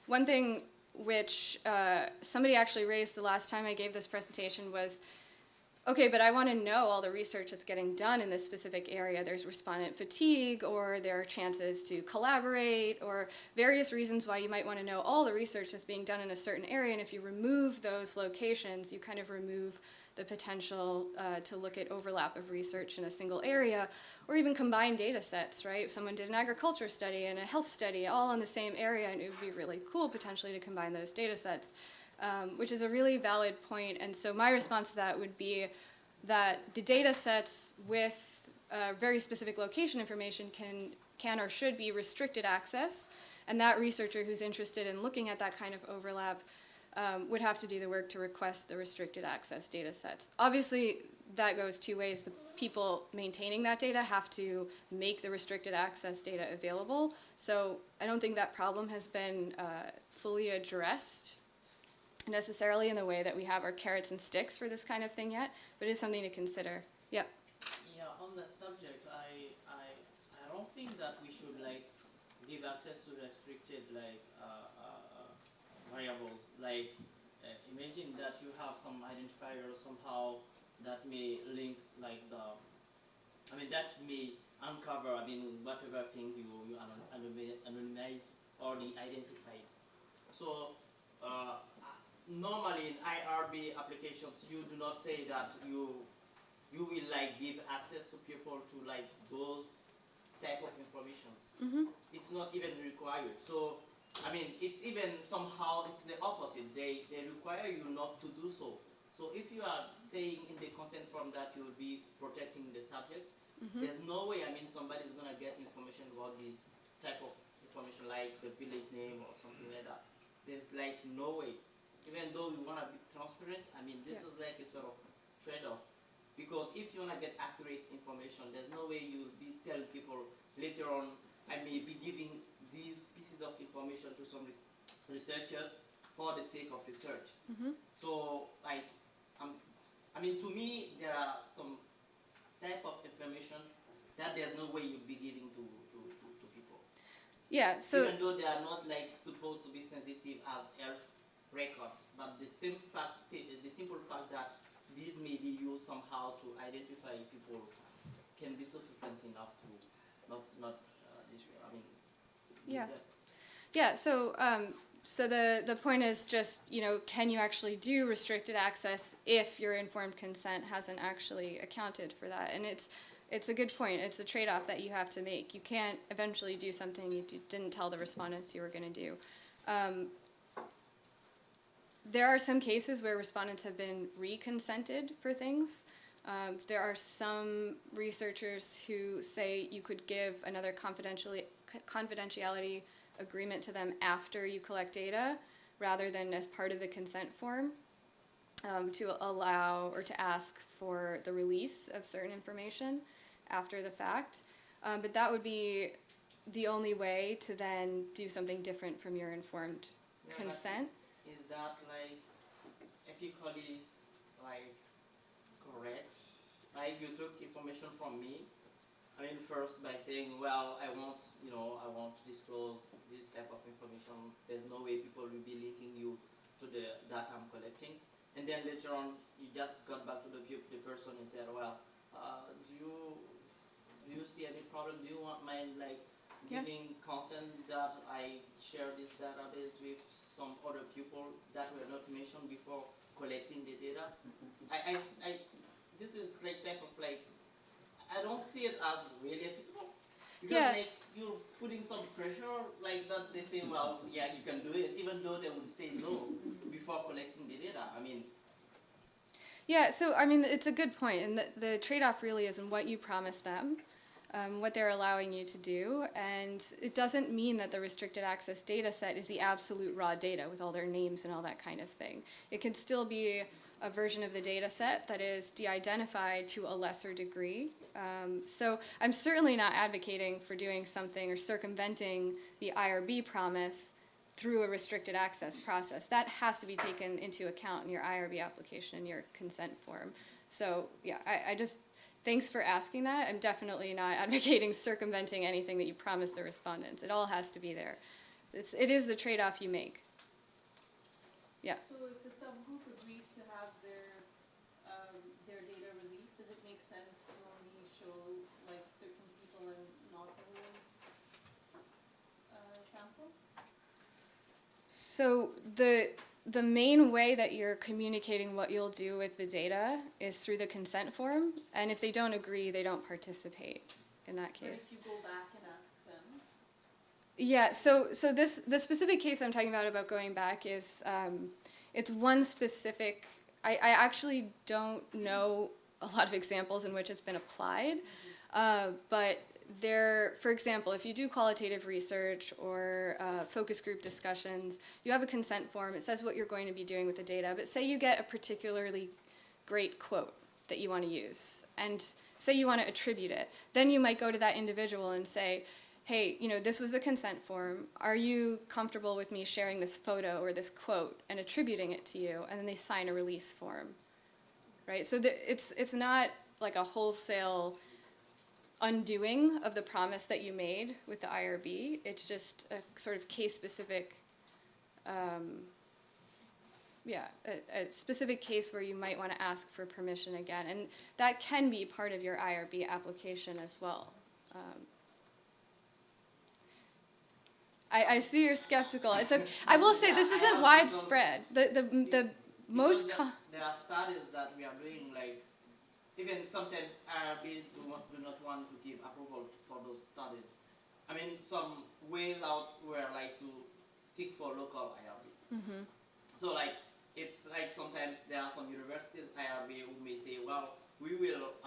One thing which somebody actually raised the last time I gave this presentation was, okay, but I want to know all the research that's getting done in this specific area. There's respondent fatigue, or there are chances to collaborate, or various reasons why you might want to know all the research that's being done in a certain area. And if you remove those locations, you kind of remove the potential to look at overlap of research in a single area, or even combine data sets, right? Someone did an agriculture study and a health study all in the same area, and it would be really cool potentially to combine those data sets. Which is a really valid point. And so my response to that would be that the data sets with very specific location information can or should be restricted access, and that researcher who's interested in looking at that kind of overlap would have to do the work to request the restricted access data sets. Obviously, that goes 2 ways. The people maintaining that data have to make the restricted access data available. So I don't think that problem has been fully addressed necessarily in the way that we have our carrots and sticks for this kind of thing yet, but it is something to consider. Yep. Yeah, on that subject, I don't think that we should like give access to restricted like variables. Like imagine that you have some identifier somehow that may link like that may uncover whatever thing you anonymize or the identified. So normally in IRB applications, you do not say that you will like give access to people to like those type of informations. It's not even required. So I mean, it's even somehow it's the opposite. They require you not to do so. So if you are saying in the consent form that you will be protecting the subjects, there's no way, I mean, somebody's going to get information about this type of information like the village name or something like that. There's like no way. Even though we want to be transparent, I mean, this is like a sort of trade-off. Because if you want to get accurate information, there's no way you'll be telling people later on, I may be giving these pieces of information to some researchers for the sake of research. So, like, I mean, to me, there are some type of information that there's no way you'd be giving to people. Yeah, so even though they are not like supposed to be sensitive as health records, but the simple fact that these may be used somehow to identify people can be sufficient enough to not I mean. yeah. Yeah, so so the point is just, you know, can you actually do restricted access if your informed consent hasn't actually accounted for that? And it's a good point. It's a trade-off that you have to make. You can't eventually do something you didn't tell the respondents you were going to do. There are some cases where respondents have been re-consented for things. There are some researchers who say you could give another confidentiality agreement to them after you collect data rather than as part of the consent form to allow or to ask for the release of certain information after the fact. But that would be the only way to then do something different from your informed consent. Is that like ethically like correct? Like you took information from me, I mean first by saying, well, I want to disclose this type of information. There's no way people will be linking you to the data I'm collecting. And then later on, you just got back to the person and said, well, do you see any problem? Do you mind like giving consent that I share this database with some other people that were not mentioned before collecting the data? This is like type of like, I don't see it as really ethical. Because like you're putting some pressure like that. They say, well, yeah, you can do it, even though they would say no before collecting the data. I mean. Yeah, so I mean, it's a good point, and the trade-off really is in what you promise them, what they're allowing you to do, and it doesn't mean that the restricted access data set is the absolute raw data with all their names and all that kind of thing. It can still be a version of the data set that is de-identified to a lesser degree. So I'm certainly not advocating for doing something or circumventing the IRB promise through a restricted access process. That has to be taken into account in your IRB application and your consent form. So yeah, I just, thanks for asking that. I'm definitely not advocating circumventing anything that you promised the respondents. It all has to be there. It is the trade-off you make. Yeah. So if the subgroup agrees to have their data released, does it make sense to only show like certain people and not the whole sample? So the main way that you're communicating what you'll do with the data is through the consent form, and if they don't agree, they don't participate in that case. But if you go back and ask them? Yeah, so the specific case I'm talking about going back is, it's one specific, I actually don't know a lot of examples in which it's been applied, but there, for example, if you do qualitative research or focus group discussions, you have a consent form. It says what you're going to be doing with the data, but say you get a particularly great quote that you want to use, and say you want to attribute it. Then you might go to that individual and say, hey, you know, this was the consent form. Are you comfortable with me sharing this photo or this quote and attributing it to you? And then they sign a release form, right? So it's not like a wholesale undoing of the promise that you made with the IRB. It's just a sort of case-specific, a specific case where you might want to ask for permission again. And that can be part of your IRB application as well. I see you're skeptical. It's a, I will say this isn't widespread. The most there are studies that we are doing, like even sometimes IRB do not want to give approval for those studies. I mean, some ways out were like to seek for local IRBs. So like, it's like sometimes there are some universities IRB who may say, well, we will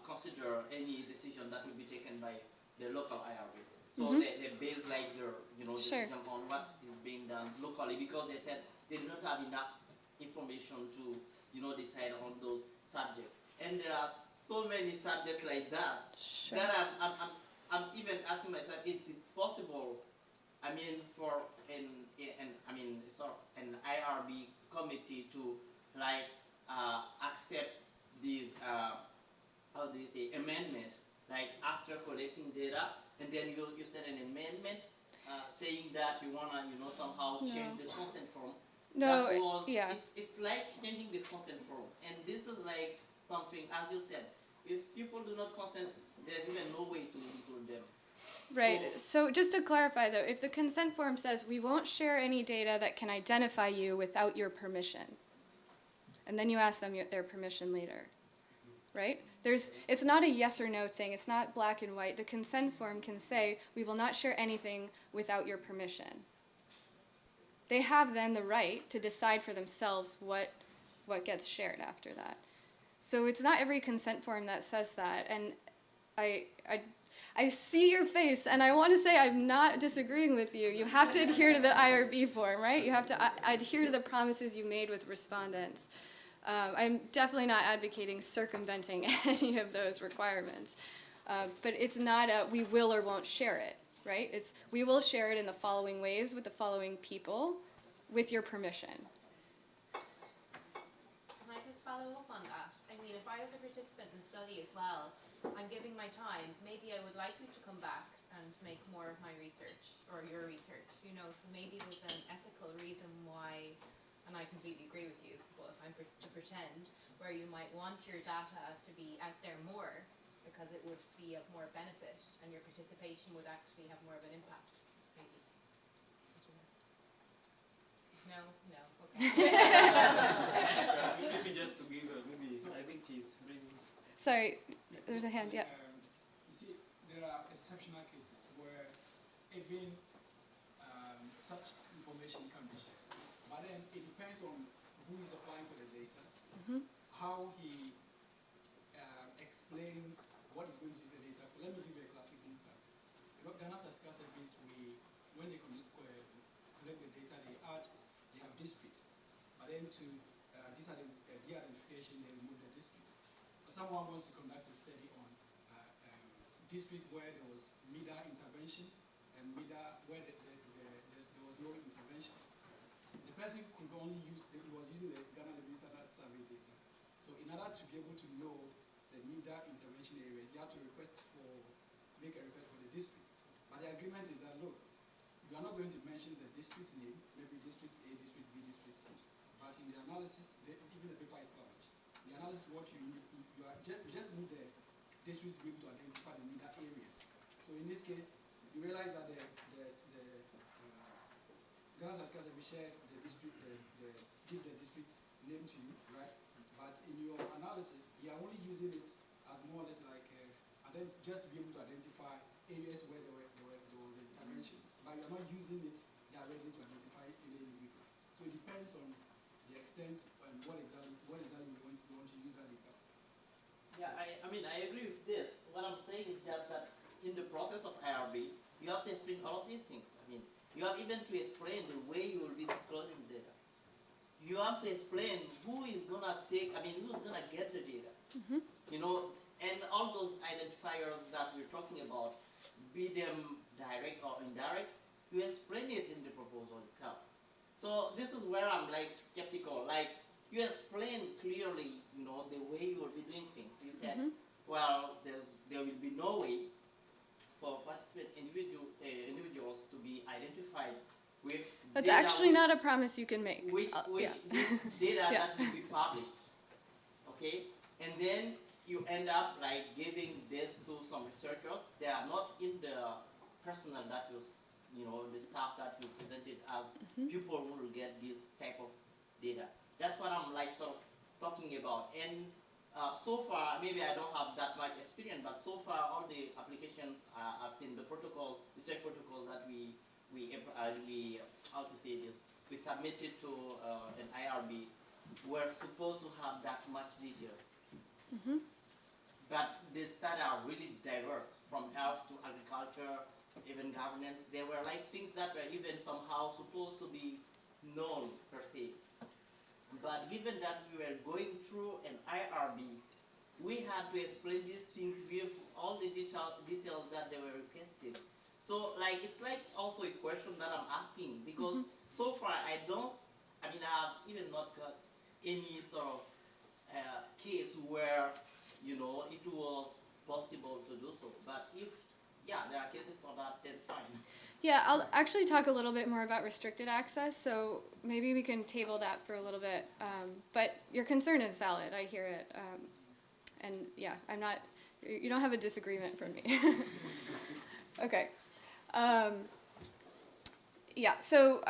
consider any decision that will be taken by the local IRB. So they base like their decision on what is being done locally, because they said they do not have enough information to decide on those subjects. And there are so many subjects like that that I'm even asking myself if it's possible. I mean, for sort of an IRB committee to like accept these how do you say amendment, like after collecting data, and then you send an amendment saying that you wanna somehow change the consent form. It's like changing this consent form, and this is like something, as you said, if people do not consent, there's even no way to include them. Right. So just to clarify, though, if the consent form says we won't share any data that can identify you without your permission, and then you ask them their permission later, right? It's not a yes or no thing. It's not black and white. The consent form can say we will not share anything without your permission. They have then the right to decide for themselves what gets shared after that. So it's not every consent form that says that. And I see your face, and I want to say I'm not disagreeing with you. You have to adhere to the IRB form, right? You have to adhere to the promises you made with respondents. I'm definitely not advocating circumventing any of those requirements. But it's not a we will or won't share it, right? It's we will share it in the following ways with the following people with your permission. Can I just follow up on that? I mean, if I was a participant in the study as well, I'm giving my time, maybe I would like you to come back and make more of my research, or your research, so maybe there's an ethical reason why, and I completely agree with you, but if I'm to pretend, where you might want your data to be out there more, because it would be of more benefit, and your participation would actually have more of an impact, maybe. No, okay. Maybe just to give maybe, I think he's bringing. Sorry, there's a hand, yeah. You see, there are exceptional cases where even such information can be shared. But then it depends on who is applying for the data, how he explains what is going to use the data for. Let me give you a classic instance. Ghana's Ascar Service, when they collect the data, they have districts. But then to de-identification, they remove the district. But someone wants to conduct a study on district where there was MIDA intervention and MIDA where there was no intervention. The person could only he was using the Ghana Revenue Standard Survey data. So in order to be able to know the MIDA intervention areas, you have to make a request for the district. But the agreement is that, look, you are not going to mention the district's name, maybe district A, district B, district C. But in the analysis, even the paper is published. In the analysis, what you need, you just need the district to be able to identify the MIDA areas. So in this case, you realize that Ghana's Ascar Service share the district, give the district's name to you, right? But in your analysis, you are only using it as more or less like just to be able to identify areas where there was intervention. But you are not using it directly to identify any individual. So it depends on the extent and what exactly you want to use that data. Yeah, I mean, I agree with this. What I'm saying is just that in the process of IRB, you have to explain all of these things. I mean, you have even to explain the way you will be disclosing data. You have to explain who is going to who's going to get the data. And all those identifiers that we're talking about, be them direct or indirect, you explain it in the proposal itself. So this is where I'm like skeptical. Like, you explain clearly, the way you will be doing things. You said, well, there will be no way for participant individuals to be identified with That's data actually not a promise you can make. with data that will be published. Okay? And then you end up like giving this to some researchers. They are not in the personnel that was the stuff that you presented as people who will get this type of data. That's what I'm like sort of talking about. And so far, maybe I don't have that much experience, but so far all the applications I've seen, the protocols, research protocols that we how to say this, we submitted to an IRB were supposed to have that much detail. But the studies are really diverse, from health to agriculture, even governance. There were like things that were even somehow supposed to be known per se. But given that we were going through an IRB, we had to explain these things with all the details that they were requested. So like it's like also a question that I'm asking, because so far I have even not got any sort of case where it was possible to do so. But if there are cases for that, then fine. Yeah, I'll actually talk a little bit more about restricted access, so maybe we can table that for a little bit. But your concern is valid, I hear it. And yeah, you don't have a disagreement from me. Okay. So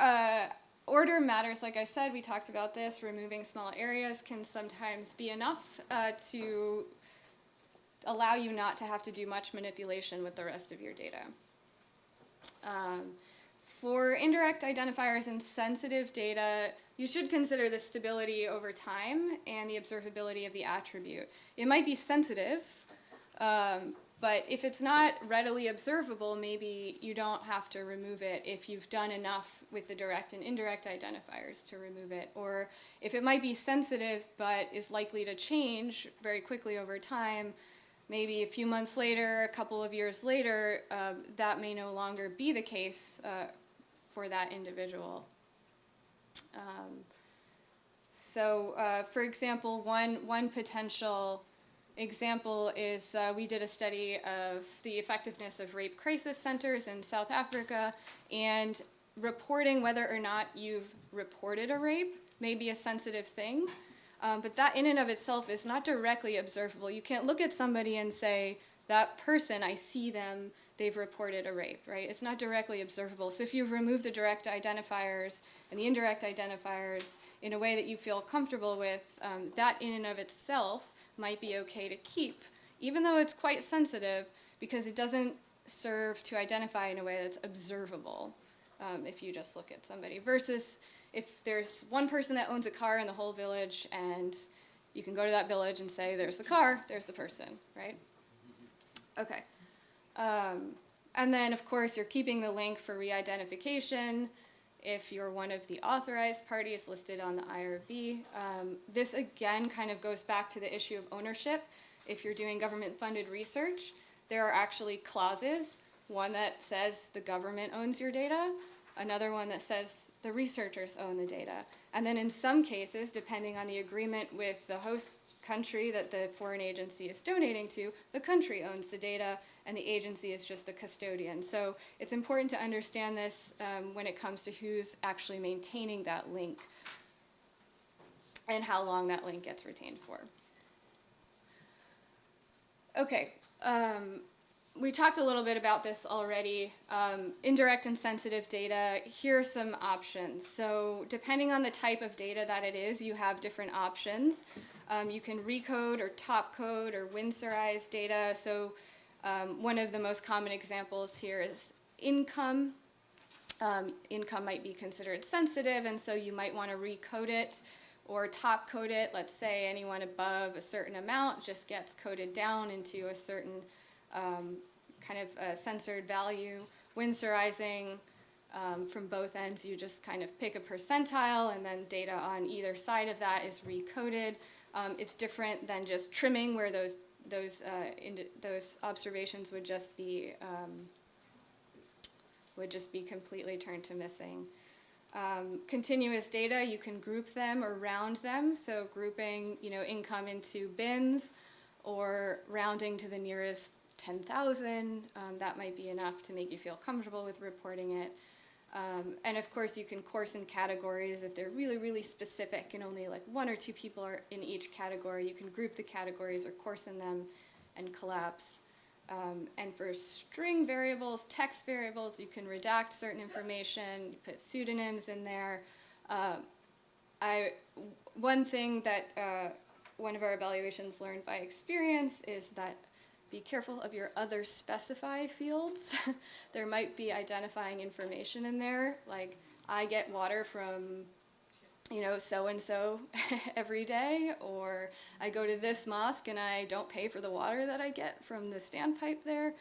order matters, like I said, we talked about this. Removing small areas can sometimes be enough to allow you not to have to do much manipulation with the rest of your data. For indirect identifiers and sensitive data, you should consider the stability over time and the observability of the attribute. It might be sensitive, but if it's not readily observable, maybe you don't have to remove it if you've done enough with the direct and indirect identifiers to remove it. Or if it might be sensitive but is likely to change very quickly over time, maybe a few months later, a couple of years later, that may no longer be the case for that individual. For example, one potential example is we did a study of the effectiveness of rape crisis centers in South Africa, and reporting whether or not you've reported a rape may be a sensitive thing. But that in and of itself is not directly observable. You can't look at somebody and say, that person, I see them, they've reported a rape, right? It's not directly observable. So if you remove the direct identifiers and the indirect identifiers in a way that you feel comfortable with, that in and of itself might be okay to keep, even though it's quite sensitive, because it doesn't serve to identify in a way that's observable if you just look at somebody, versus if there's one person that owns a car in the whole village, and you can go to that village and say, there's the car, there's the person, right? Okay. And then, of course, you're keeping the link for re-identification if you're one of the authorized parties listed on the IRB. This, again, kind of goes back to the issue of ownership. If you're doing government-funded research, there are actually clauses, one that says the government owns your data, another one that says the researchers own the data. And then in some cases, depending on the agreement with the host country that the foreign agency is donating to, the country owns the data and the agency is just the custodian. So it's important to understand this when it comes to who's actually maintaining that link and how long that link gets retained for. Okay. We talked a little bit about this already. Indirect and sensitive data, here are some options. So depending on the type of data that it is, you have different options. You can recode or top code or winsorize data. So one of the most common examples here is income. Income might be considered sensitive, and so you might want to recode it or top code it. Let's say anyone above a certain amount just gets coded down into a certain kind of censored value. Winsorizing, from both ends, you just kind of pick a percentile, and then data on either side of that is recoded. It's different than just trimming, where those observations would just be completely turned to missing. Continuous data, you can group them or round them. So grouping, income into bins, or rounding to the nearest 10,000, that might be enough to make you feel comfortable with reporting it. And of course, you can coarsen categories if they're really, really specific and only like one or two people are in each category. You can group the categories or coarsen them and collapse. And for string variables, text variables, you can redact certain information, you put pseudonyms in there. One thing that one of our evaluations learned by experience is that be careful of your other specify fields. There might be identifying information in there, like I get water from, you know, so-and-so every day, or I go to this mosque and I don't pay for the water that I get from the standpipe there.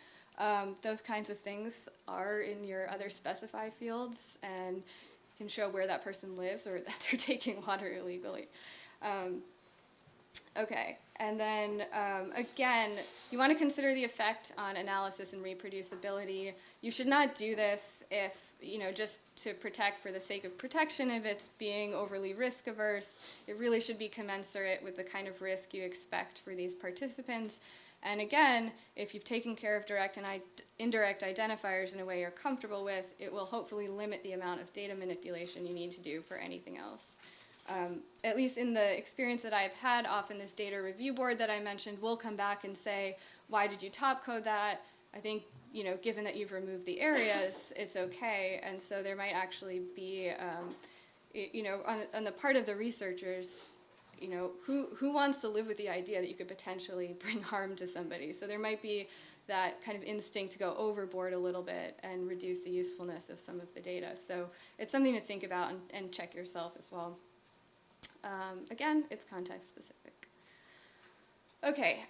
Those kinds of things are in your other specify fields and can show where that person lives or that they're taking water illegally. Okay, and then again, you want to consider the effect on analysis and reproducibility. You should not do this if, you know, just to protect for the sake of protection, if it's being overly risk averse. It really should be commensurate with the kind of risk you expect for these participants. And again, if you've taken care of direct and indirect identifiers in a way you're comfortable with, it will hopefully limit the amount of data manipulation you need to do for anything else. At least in the experience that I've had, often this data review board that I mentioned will come back and say, why did you top code that? I think, you know, given that you've removed the areas, it's okay. And so there might actually be, you know, on the part of the researchers, you know, who wants to live with the idea that you could potentially bring harm to somebody? So there might be that kind of instinct to go overboard a little bit and reduce the usefulness of some of the data. So it's something to think about and check yourself as well. Again, it's context specific. Okay,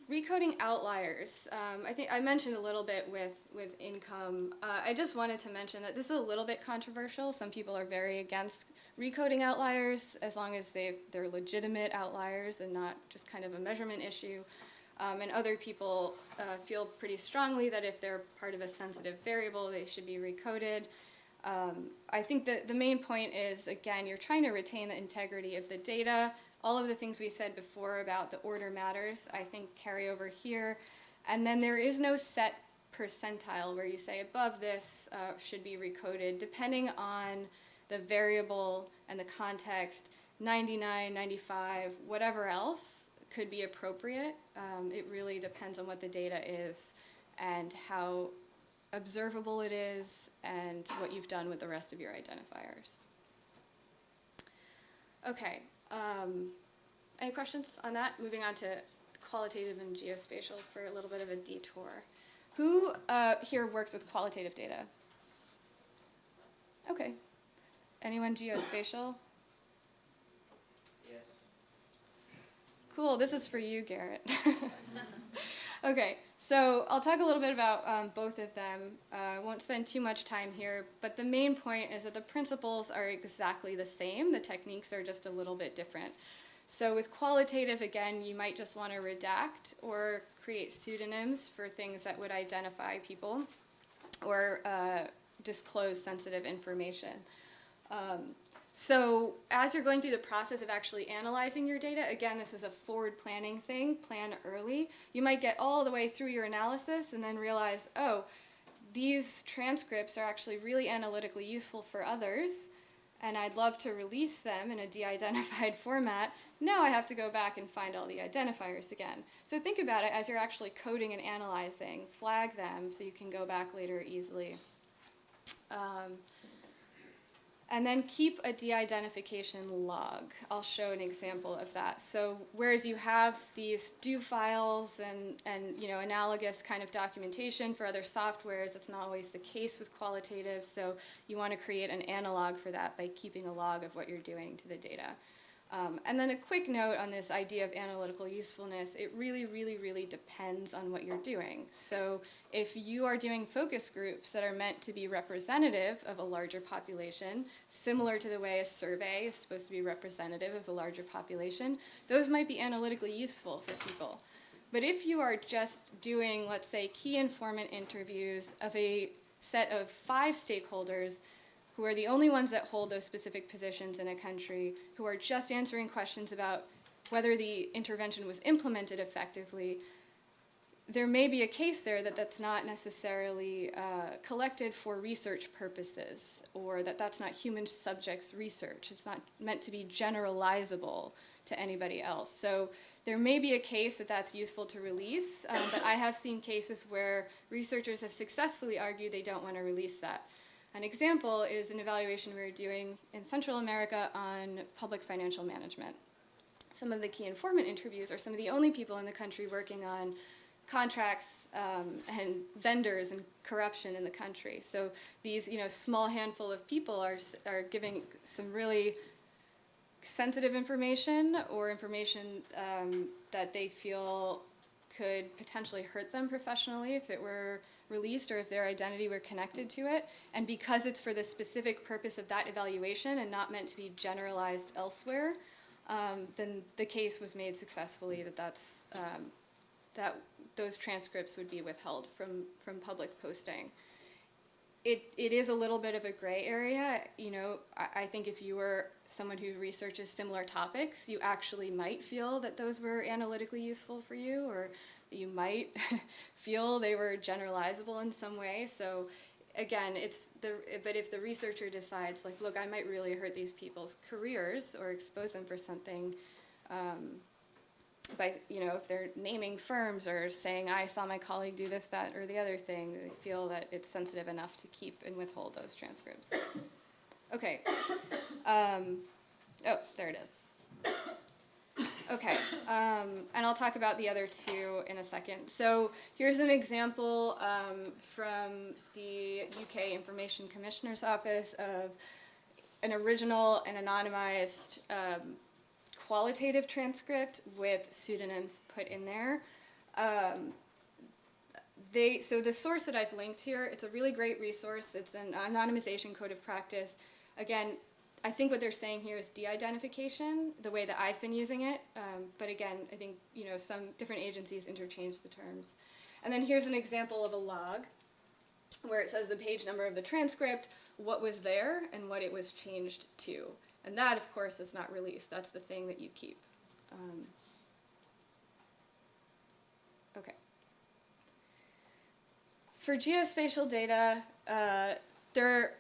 recoding outliers. I think I mentioned a little bit with income. I just wanted to mention that this is a little bit controversial. Some people are very against recoding outliers as long as they're legitimate outliers and not just kind of a measurement issue. And other people feel pretty strongly that if they're part of a sensitive variable, they should be recoded. I think that the main point is, again, you're trying to retain the integrity of the data. All of the things we said before about the order matters, I think, carry over here. And then there is no set percentile where you say above this should be recoded. Depending on the variable and the context, 99, 95, whatever else could be appropriate. It really depends on what the data is and how observable it is and what you've done with the rest of your identifiers. Okay, any questions on that? Moving on to qualitative and geospatial for a little bit of a detour. Who here works with qualitative data? Okay. Anyone geospatial? Yes. Cool, this is for you, Garrett. Okay, so I'll talk a little bit about both of them. I won't spend too much time here, but the main point is that the principles are exactly the same. The techniques are just a little bit different. So with qualitative, again, you might just want to redact or create pseudonyms for things that would identify people or disclose sensitive information. So as you're going through the process of actually analyzing your data, again, this is a forward planning thing, plan early. You might get all the way through your analysis and then realize, oh, these transcripts are actually really analytically useful for others, and I'd love to release them in a de-identified format. Now I have to go back and find all the identifiers again. So think about it as you're actually coding and analyzing. Flag them so you can go back later easily. And then keep a de-identification log. I'll show an example of that. So whereas you have these do files and you know, analogous kind of documentation for other softwares, that's not always the case with qualitative. So you want to create an analog for that by keeping a log of what you're doing to the data. And then a quick note on this idea of analytical usefulness, it really, really, really depends on what you're doing. So if you are doing focus groups that are meant to be representative of a larger population, similar to the way a survey is supposed to be representative of a larger population, those might be analytically useful for people. But if you are just doing, let's say, key informant interviews of a set of 5 stakeholders who are the only ones that hold those specific positions in a country, who are just answering questions about whether the intervention was implemented effectively, there may be a case there that that's not necessarily collected for research purposes, or that that's not human subjects research. It's not meant to be generalizable to anybody else. So there may be a case that that's useful to release, but I have seen cases where researchers have successfully argued they don't want to release that. An example is an evaluation we were doing in Central America on public financial management. Some of the key informant interviews are some of the only people in the country working on contracts and vendors and corruption in the country. So these, small handful of people are giving some really sensitive information or information that they feel could potentially hurt them professionally if it were released or if their identity were connected to it. And because it's for the specific purpose of that evaluation and not meant to be generalized elsewhere, then the case was made successfully that those transcripts would be withheld from public posting. It is a little bit of a gray area. I think if you were someone who researches similar topics, you actually might feel that those were analytically useful for you, or you might feel they were generalizable in some way. So again, but if the researcher decides, like, look, I might really hurt these people's careers or expose them for something, if they're naming firms or saying, I saw my colleague do this, that, or the other thing, they feel that it's sensitive enough to keep and withhold those transcripts. Okay. There it is. Okay, and I'll talk about the other two in a second. So here's an example from the UK Information Commissioner's Office of an original and anonymized qualitative transcript with pseudonyms put in there. So the source that I've linked here, it's a really great resource. It's an anonymization code of practice. Again, I think what they're saying here is de-identification, the way that I've been using it. But again, I think some different agencies interchange the terms. And then here's an example of a log where it says the page number of the transcript, what was there, and what it was changed to. And that, of course, is not released. That's the thing that you keep. Okay. For geospatial data, there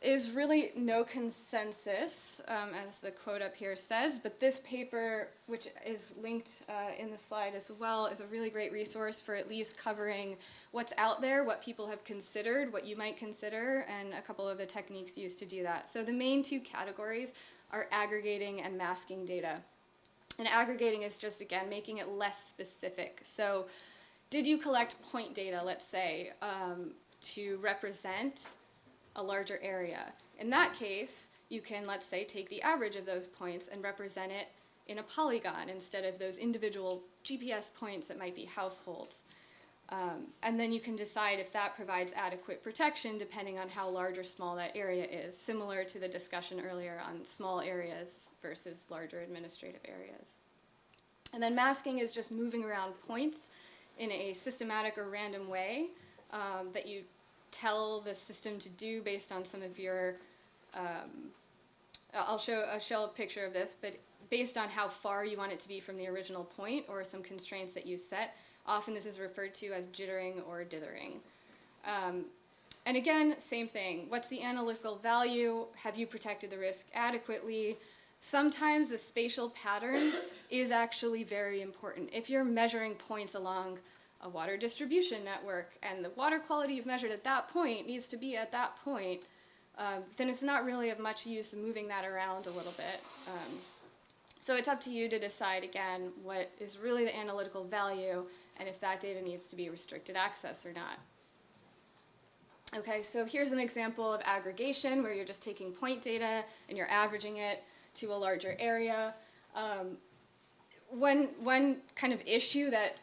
is really no consensus, as the quote up here says, but this paper, which is linked in the slide as well, is a really great resource for at least covering what's out there, what people have considered, what you might consider, and a couple of the techniques used to do that. So the main two categories are aggregating and masking data. And aggregating is just, again, making it less specific. So did you collect point data, let's say, to represent a larger area? In that case, you can, let's say, take the average of those points and represent it in a polygon instead of those individual GPS points that might be households. And then you can decide if that provides adequate protection depending on how large or small that area is, similar to the discussion earlier on small areas versus larger administrative areas. And then masking is just moving around points in a systematic or random way that you tell the system to do based on some of your, I'll show a picture of this, but based on how far you want it to be from the original point or some constraints that you set. Often this is referred to as jittering or dithering. And again, same thing. What's the analytical value? Have you protected the risk adequately? Sometimes the spatial pattern is actually very important. If you're measuring points along a water distribution network and the water quality you've measured at that point needs to be at that point, then it's not really of much use moving that around a little bit. So it's up to you to decide, again, what is really the analytical value and if that data needs to be restricted access or not. Okay, so here's an example of aggregation where you're just taking point data and you're averaging it to a larger area. One kind of issue that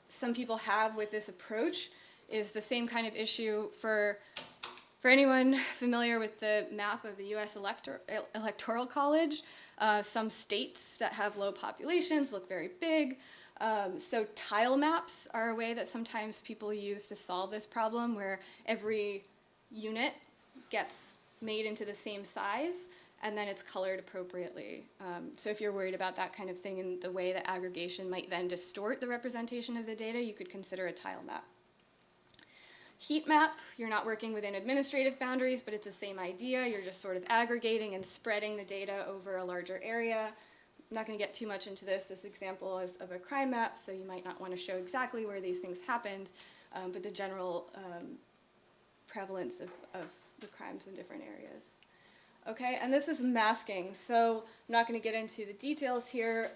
some people have with this approach is the same kind of issue for anyone familiar with the map of the U.S. Electoral College. Some states that have low populations look very big. So tile maps are a way that sometimes people use to solve this problem, where every unit gets made into the same size and then it's colored appropriately. So if you're worried about that kind of thing and the way that aggregation might then distort the representation of the data, you could consider a tile map. Heat map, you're not working within administrative boundaries, but it's the same idea. You're just sort of aggregating and spreading the data over a larger area. not going to get too much into this. This example is of a crime map, so you might not want to show exactly where these things happened, but the general prevalence of the crimes in different areas. Okay, and this is masking, so I'm not going to get into the details here,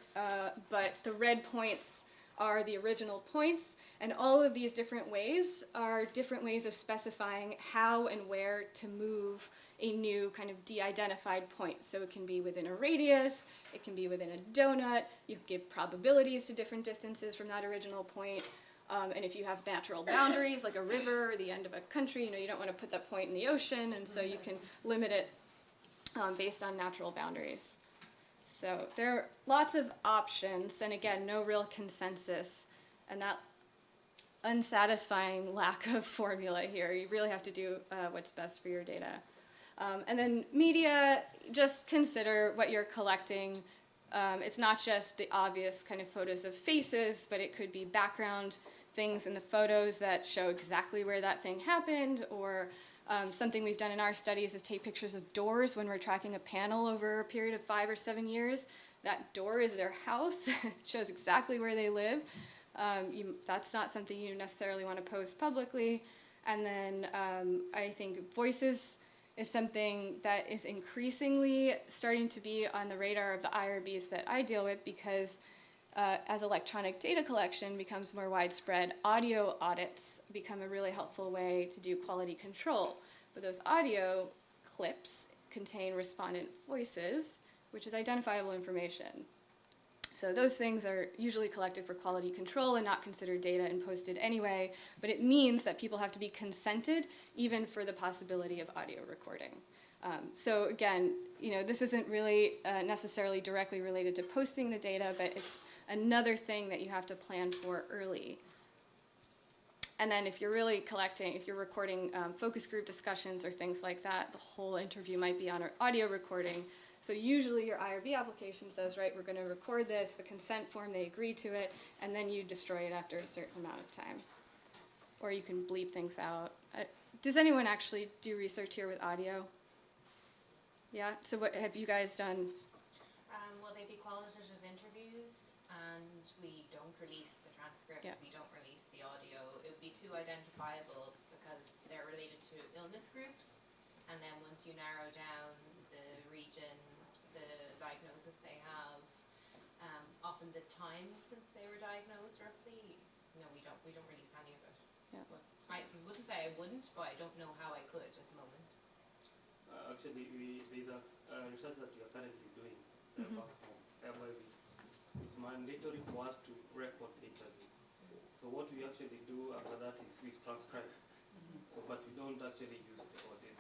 but the red points are the original points, and all of these different ways are different ways of specifying how and where to move a new kind of de-identified point. So it can be within a radius, it can be within a donut, you can give probabilities to different distances from that original point, and if you have natural boundaries, like a river or the end of a country, you don't want to put that point in the ocean, and so you can limit it based on natural boundaries. So there are lots of options, and again, no real consensus, and that unsatisfying lack of formula here. You really have to do what's best for your data. And then media, just consider what you're collecting. It's not just the obvious kind of photos of faces, but it could be background things in the photos that show exactly where that thing happened, or something we've done in our studies is take pictures of doors when we're tracking a panel over a period of 5 or 7 years. That door is their house. It shows exactly where they live. That's not something you necessarily want to post publicly. And then I think voices is something that is increasingly starting to be on the radar of the IRBs that I deal with, because as electronic data collection becomes more widespread, audio audits become a really helpful way to do quality control. But those audio clips contain respondent voices, which is identifiable information. So those things are usually collected for quality control and not considered data and posted anyway, but it means that people have to be consented even for the possibility of audio recording. So again, this isn't really necessarily directly related to posting the data, but it's another thing that you have to plan for early. And then if you're really collecting, if you're recording focus group discussions or things like that, the whole interview might be on audio recording. So usually your IRB application says, right, we're going to record this, the consent form, they agree to it, and then you destroy it after a certain amount of time. Or you can bleep things out. Does anyone actually do research here with audio? Yeah? So what have you guys done? Well, they'd be qualitative interviews, and we don't release the transcript, Yeah. we don't release the audio. It would be too identifiable because they're related to illness groups, and then once you narrow down the region, the diagnosis they have, often the time since they were diagnosed roughly, no, we don't release any of it. Yeah. But I wouldn't say I wouldn't, but I don't know how I could at the moment. Actually, there's a research that we are currently doing back home, whereby it's mandatory for us to record the interview. So what we actually do after that is we transcribe. So, but we don't actually use the audio.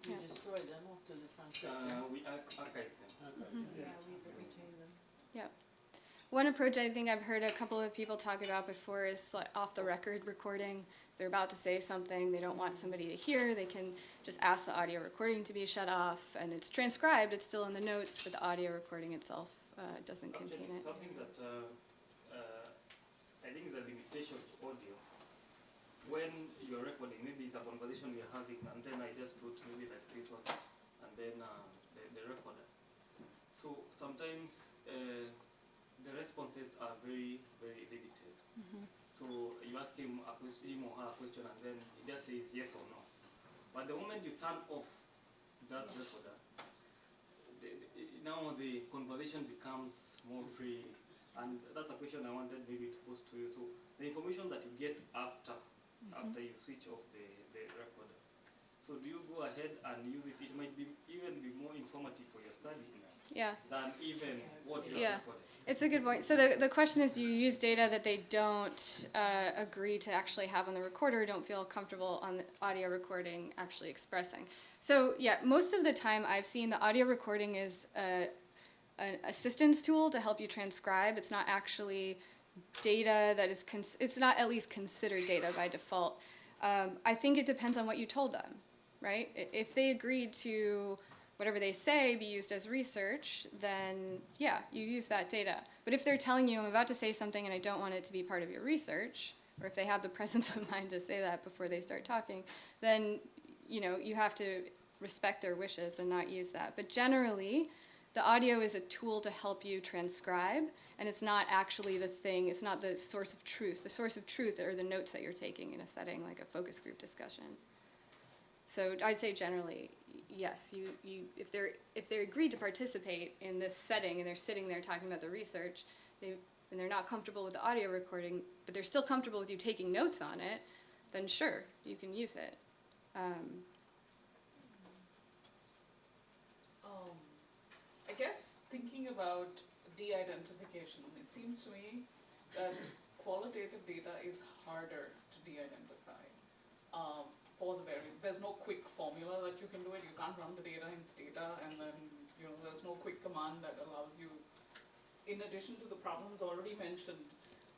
You destroy them after the transcription? We archive them. Yeah, we retain them. Yeah. One approach I think I've heard a couple of people talk about before is like off-the-record recording. They're about to say something they don't want somebody to hear. They can just ask the audio recording to be shut off, and it's transcribed. It's still in the notes, but the audio recording itself doesn't contain it. Something that I think is a limitation to audio. When you're recording, maybe it's a conversation we're having, and then I just put maybe like this one, and then the recorder. So sometimes the responses are very, very limited. So you ask him or her a question, and then he just says yes or no. But the moment you turn off that recorder, now the conversation becomes more free. And that's a question I wanted maybe to pose to you. So the information that you get after you switch off the recorder, so do you go ahead and use it? It might even be more informative for your studies than even what you have recorded. It's a good point. So the question is, do you use data that they don't agree to actually have on the recorder, don't feel comfortable on the audio recording actually expressing? So yeah, most of the time I've seen the audio recording is an assistance tool to help you transcribe. It's not actually data that is, it's not at least considered data by default. I think it depends on what you told them, right? If they agreed to whatever they say be used as research, then yeah, you use that data. But if they're telling you, I'm about to say something and I don't want it to be part of your research, or if they have the presence of mind to say that before they start talking, then you have to respect their wishes and not use that. But generally, The audio is a tool to help you transcribe, and it's not actually the thing, it's not the source of truth. The source of truth are the notes that you're taking in a setting like a focus group discussion. So I'd say generally, yes, if they're agreed to participate in this setting and they're sitting there talking about the research, and they're not comfortable with the audio recording, but they're still comfortable with you taking notes on it, then sure, you can use it. I guess thinking about de-identification, it seems to me that qualitative data is harder to de-identify. There's no quick formula that you can do it. You can't run the data in Stata, and then there's no quick command that allows you. In addition to the problems already mentioned,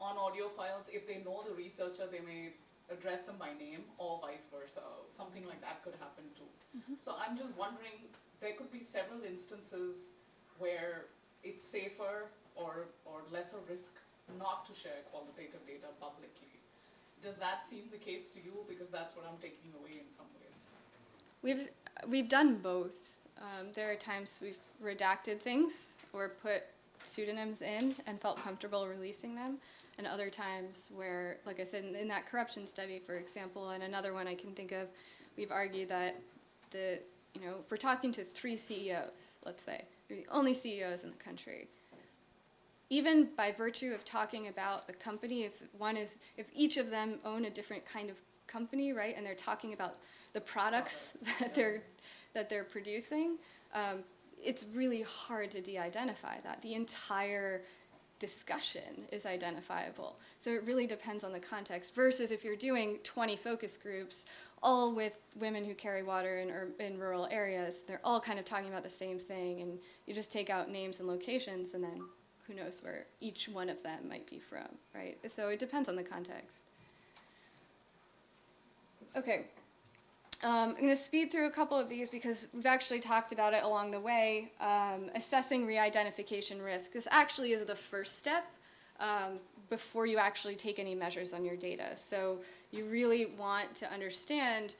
on audio files, if they know the researcher, they may address them by name or vice versa. Something like that could happen too. So I'm just wondering, there could be several instances where it's safer or lesser risk not to share qualitative data publicly. Does that seem the case to you? Because that's what I'm taking away in some ways. We've done both. There are times we've redacted things or put pseudonyms in and felt comfortable releasing them, and other times where, like I said, in that corruption study, for example, and another one I can think of, we've argued that if we're talking to 3 CEOs, let's say, they're the only CEOs in the country, even by virtue of talking about the company, if each of them own a different kind of company, right, and they're talking about the products that they're producing, it's really hard to de-identify that. The entire discussion is identifiable. So it really depends on the context, versus if you're doing 20 focus groups, all with women who carry water in rural areas, they're all kind of talking about the same thing, and you just take out names and locations, and then who knows where each one of them might be from, right? So it depends on the context. Okay. I'm going to speed through a couple of these because we've actually talked about it along the way. Assessing re-identification risk. This actually is the first step before you actually take any measures on your data. So you really want to understand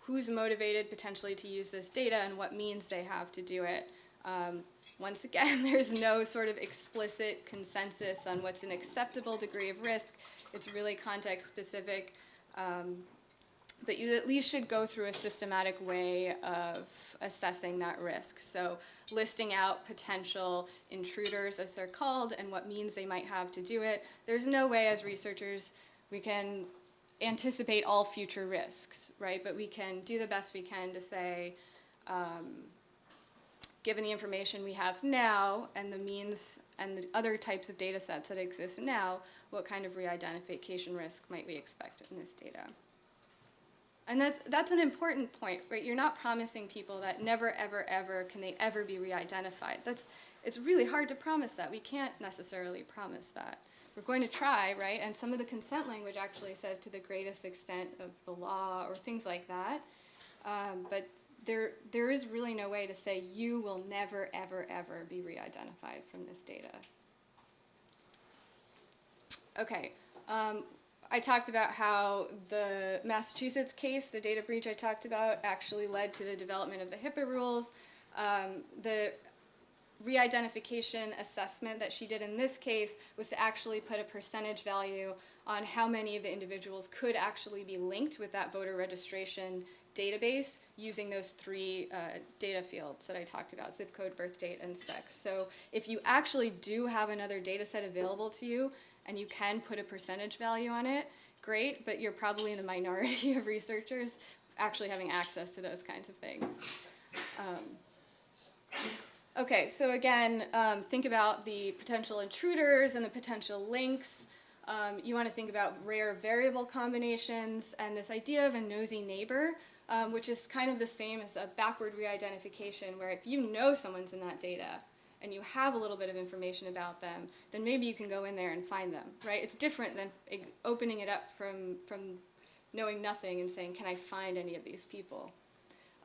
who's motivated potentially to use this data and what means they have to do it. Once again, there's no sort of explicit consensus on what's an acceptable degree of risk. It's really context specific. But you at least should go through a systematic way of assessing that risk. So listing out potential intruders, as they're called, and what means they might have to do it. There's no way as researchers we can anticipate all future risks, right? But we can do the best we can to say, given the information we have now and the means and the other types of data sets that exist now, what kind of re-identification risk might we expect in this data? And that's an important point, right? You're not promising people that never, ever, ever can they ever be re-identified. It's really hard to promise that. We can't necessarily promise that. We're going to try, right? And some of the consent language actually says to the greatest extent of the law or things like that. But there is really no way to say you will never, ever, ever be re-identified from this data. Okay. I talked about how the Massachusetts case, the data breach I talked about, actually led to the development of the HIPAA rules. The re-identification assessment that she did in this case was to actually put a percentage value on how many of the individuals could actually be linked with that voter registration database using those 3 data fields that I talked about, zip code, birth date, and sex. So if you actually do have another data set available to you, and you can put a percentage value on it, great, but you're probably in the minority of researchers actually having access to those kinds of things. Okay, so again, think about the potential intruders and the potential links. You want to think about rare variable combinations and this idea of a nosy neighbor, which is kind of the same as a backward re-identification, where if you know someone's in that data, and you have a little bit of information about them, then maybe you can go in there and find them, right? It's different than opening it up from knowing nothing and saying, can I find any of these people?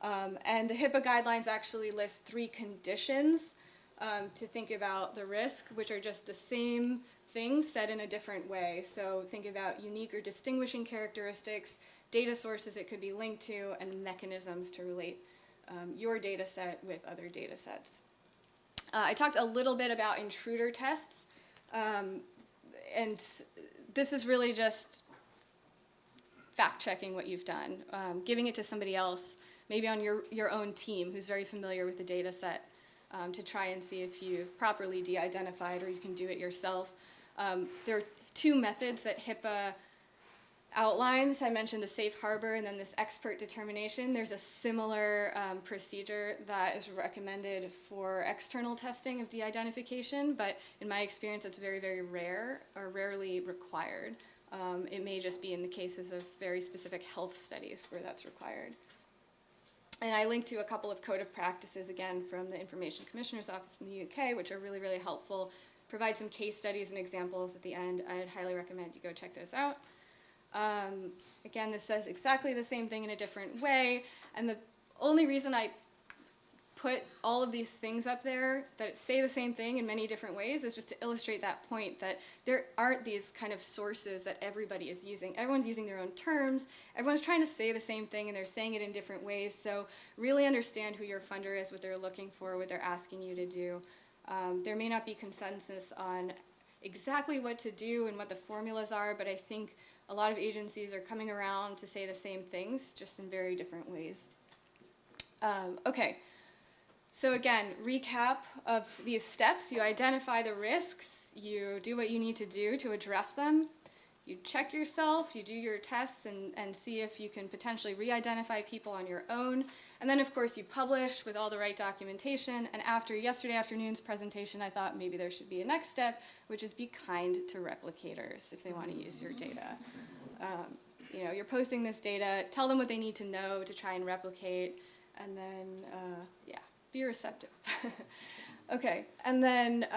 And the HIPAA guidelines actually list 3 conditions to think about the risk, which are just the same thing said in a different way. So think about unique or distinguishing characteristics, data sources it could be linked to, and mechanisms to relate your data set with other data sets. I talked a little bit about intruder tests, and this is really just fact-checking what you've done, giving it to somebody else, maybe on your own team who's very familiar with the data set, to try and see if you've properly de-identified, or you can do it yourself. There are two methods that HIPAA outlines. I mentioned the safe harbor and then this expert determination. There's a similar procedure that is recommended for external testing of de-identification, but in my experience it's very, very rare or rarely required. It may just be in the cases of very specific health studies where that's required. And I linked to a couple of code of practices, again, from the Information Commissioner's Office in the UK, which are really, really helpful. Provide some case studies and examples at the end. I'd highly recommend you go check those out. Again, this says exactly the same thing in a different way, and the only reason I put all of these things up there that say the same thing in many different ways is just to illustrate that point that there aren't these kind of sources that everybody is using. Everyone's using their own terms, everyone's trying to say the same thing and they're saying it in different ways, so really understand who your funder is, what they're looking for, what they're asking you to do. There may not be consensus on exactly what to do and what the formulas are, but I think a lot of agencies are coming around to say the same things, just in very different ways. Okay, so again, recap of these steps. You identify the risks, you do what you need to do to address them, you check yourself, you do your tests and see if you can potentially re-identify people on your own, and then of course you publish with all the right documentation, and after yesterday afternoon's presentation I thought maybe there should be a next step, which is be kind to replicators if they want to use your data. You know, you're posting this data, tell them what they need to know to try and replicate, and then, yeah, be receptive. Okay, and then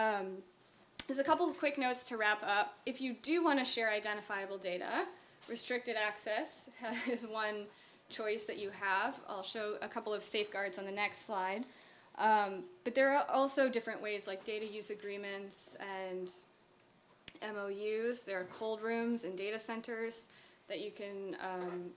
there's a couple of quick notes to wrap up. If you do want to share identifiable data, restricted access is one choice that you have. I'll show a couple of safeguards on the next slide. But there are also different ways, like data use agreements and MOUs. There are cold rooms and data centers that you can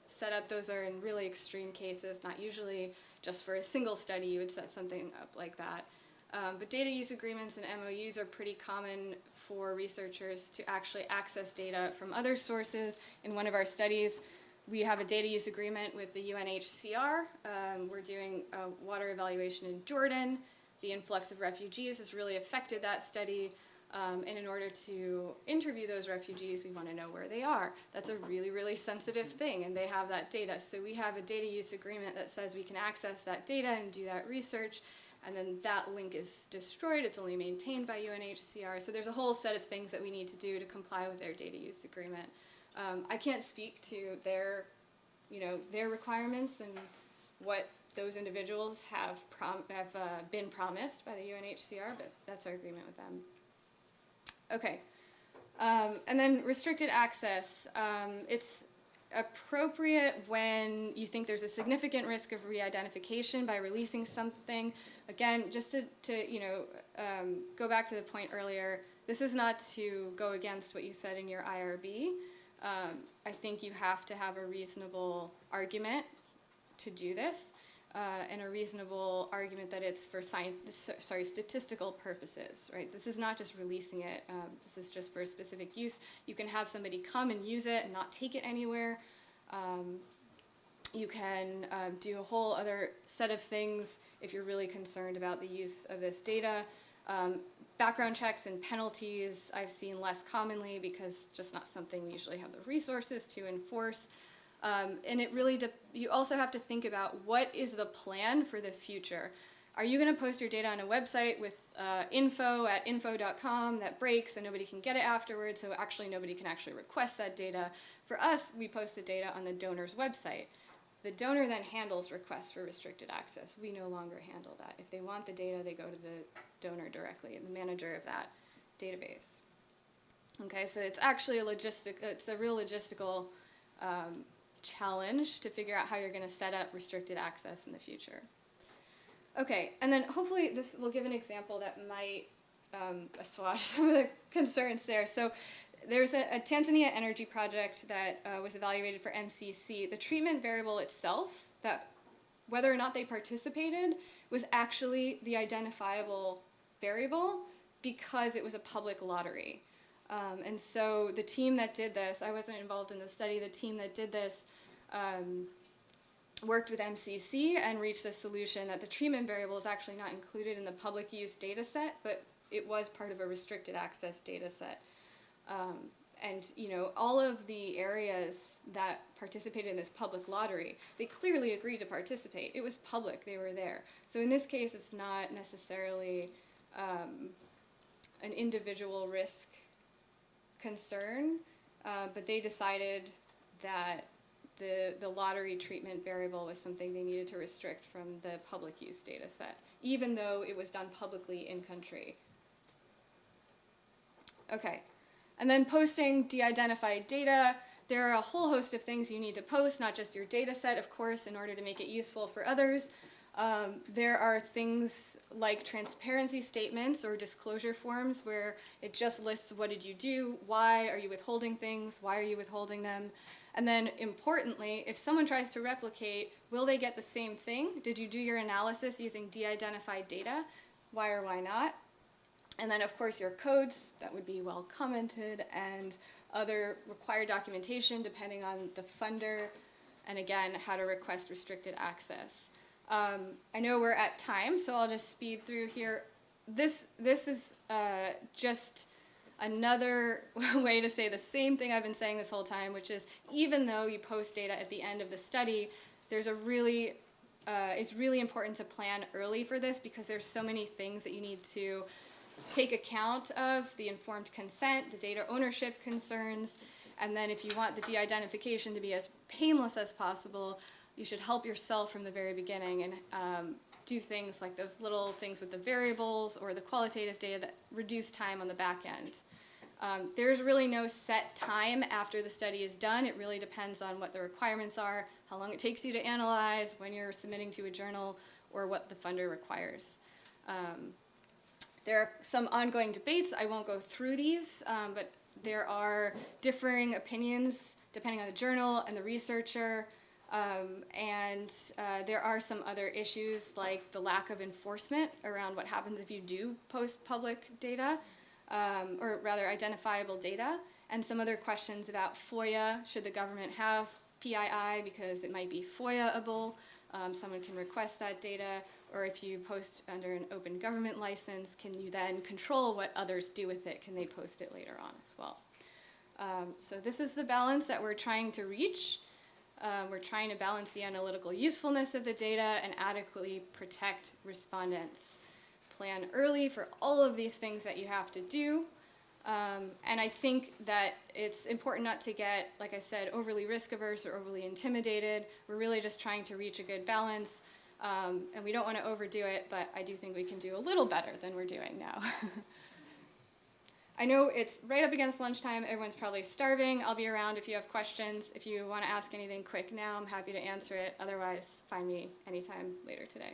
set up. Those are in really extreme cases, not usually just for a single study you would set something up like that. But data use agreements and MOUs are pretty common for researchers to actually access data from other sources. In one of our studies, we have a data use agreement with the UNHCR. We're doing a water evaluation in Jordan. The influx of refugees has really affected that study. And in order to interview those refugees, we want to know where they are. That's a really, really sensitive thing, and they have that data. So we have a data use agreement that says we can access that data and do that research, and then that link is destroyed. It's only maintained by UNHCR. So there's a whole set of things that we need to do to comply with their data use agreement. I can't speak to their, their requirements and what those individuals have been promised by the UNHCR, but that's our agreement with them. Okay, and then restricted access. It's appropriate when you think there's a significant risk of re-identification by releasing something. Again, just to go back to the point earlier, this is not to go against what you said in your IRB. I think you have to have a reasonable argument to do this, and a reasonable argument that it's for statistical purposes, right? This is not just releasing it. This is just for specific use. You can have somebody come and use it and not take it anywhere. You can do a whole other set of things if you're really concerned about the use of this data. Background checks and penalties I've seen less commonly because it's just not something we usually have the resources to enforce. And it really, you also have to think about what is the plan for the future. Are you going to post your data on a website with info@info.com that breaks and nobody can get it afterwards, so actually nobody can actually request that data? For us, we post the data on the donor's website. The donor then handles requests for restricted access. We no longer handle that. If they want the data, they go to the donor directly, the manager of that database. Okay, so it's actually it's a real logistical challenge to figure out how you're going to set up restricted access in the future. Okay, and then hopefully this will give an example that might assuage some of the concerns there. So there's a Tanzania energy project that was evaluated for MCC. The treatment variable itself, that whether or not they participated, was actually the identifiable variable because it was a public lottery. And so the team that did this, I wasn't involved in the study, the team that did this worked with MCC and reached the solution that the treatment variable is actually not included in the public use data set, but it was part of a restricted access data set. And you know, all of the areas that participated in this public lottery, they clearly agreed to participate. It was public, they were there. So in this case, it's not necessarily an individual risk concern, but they decided that the lottery treatment variable was something they needed to restrict from the public use data set, even though it was done publicly in country. Okay, and then posting de-identified data. There are a whole host of things you need to post, not just your data set, of course, in order to make it useful for others. There are things like transparency statements or disclosure forms where it just lists what did you do, why are you withholding things, why are you withholding them, and then importantly, if someone tries to replicate, will they get the same thing? Did you do your analysis using de-identified data? Why or why not? And then of course your codes, that would be well commented, and other required documentation depending on the funder, and again, how to request restricted access. I know we're at time, so I'll just speed through here. This is just another way to say the same thing I've been saying this whole time, which is even though you post data at the end of the study, there's a really, it's really important to plan early for this because there's so many things that you need to take account of, the informed consent, the data ownership concerns, and then if you want the de-identification to be as painless as possible, you should help yourself from the very beginning and do things like those little things with the variables or the qualitative data that reduce time on the back end. There's really no set time after the study is done. It really depends on what the requirements are, how long it takes you to analyze, when you're submitting to a journal, or what the funder requires. There are some ongoing debates. I won't go through these, but there are differing opinions depending on the journal and the researcher. And there are some other issues like the lack of enforcement around what happens if you do post public data, or rather identifiable data, and some other questions about FOIA. Should the government have PII because it might be FOIA-able? Someone can request that data, or if you post under an open government license, can you then control what others do with it? Can they post it later on as well? So this is the balance that we're trying to reach. We're trying to balance the analytical usefulness of the data and adequately protect respondents. Plan early for all of these things that you have to do. And I think that it's important not to get, like I said, overly risk averse or overly intimidated. We're really just trying to reach a good balance. And we don't want to overdo it, but I do think we can do a little better than we're doing now. I know it's right up against lunchtime. Everyone's probably starving. I'll be around if you have questions. If you want to ask anything quick now, I'm happy to answer it. Otherwise, find me anytime later today.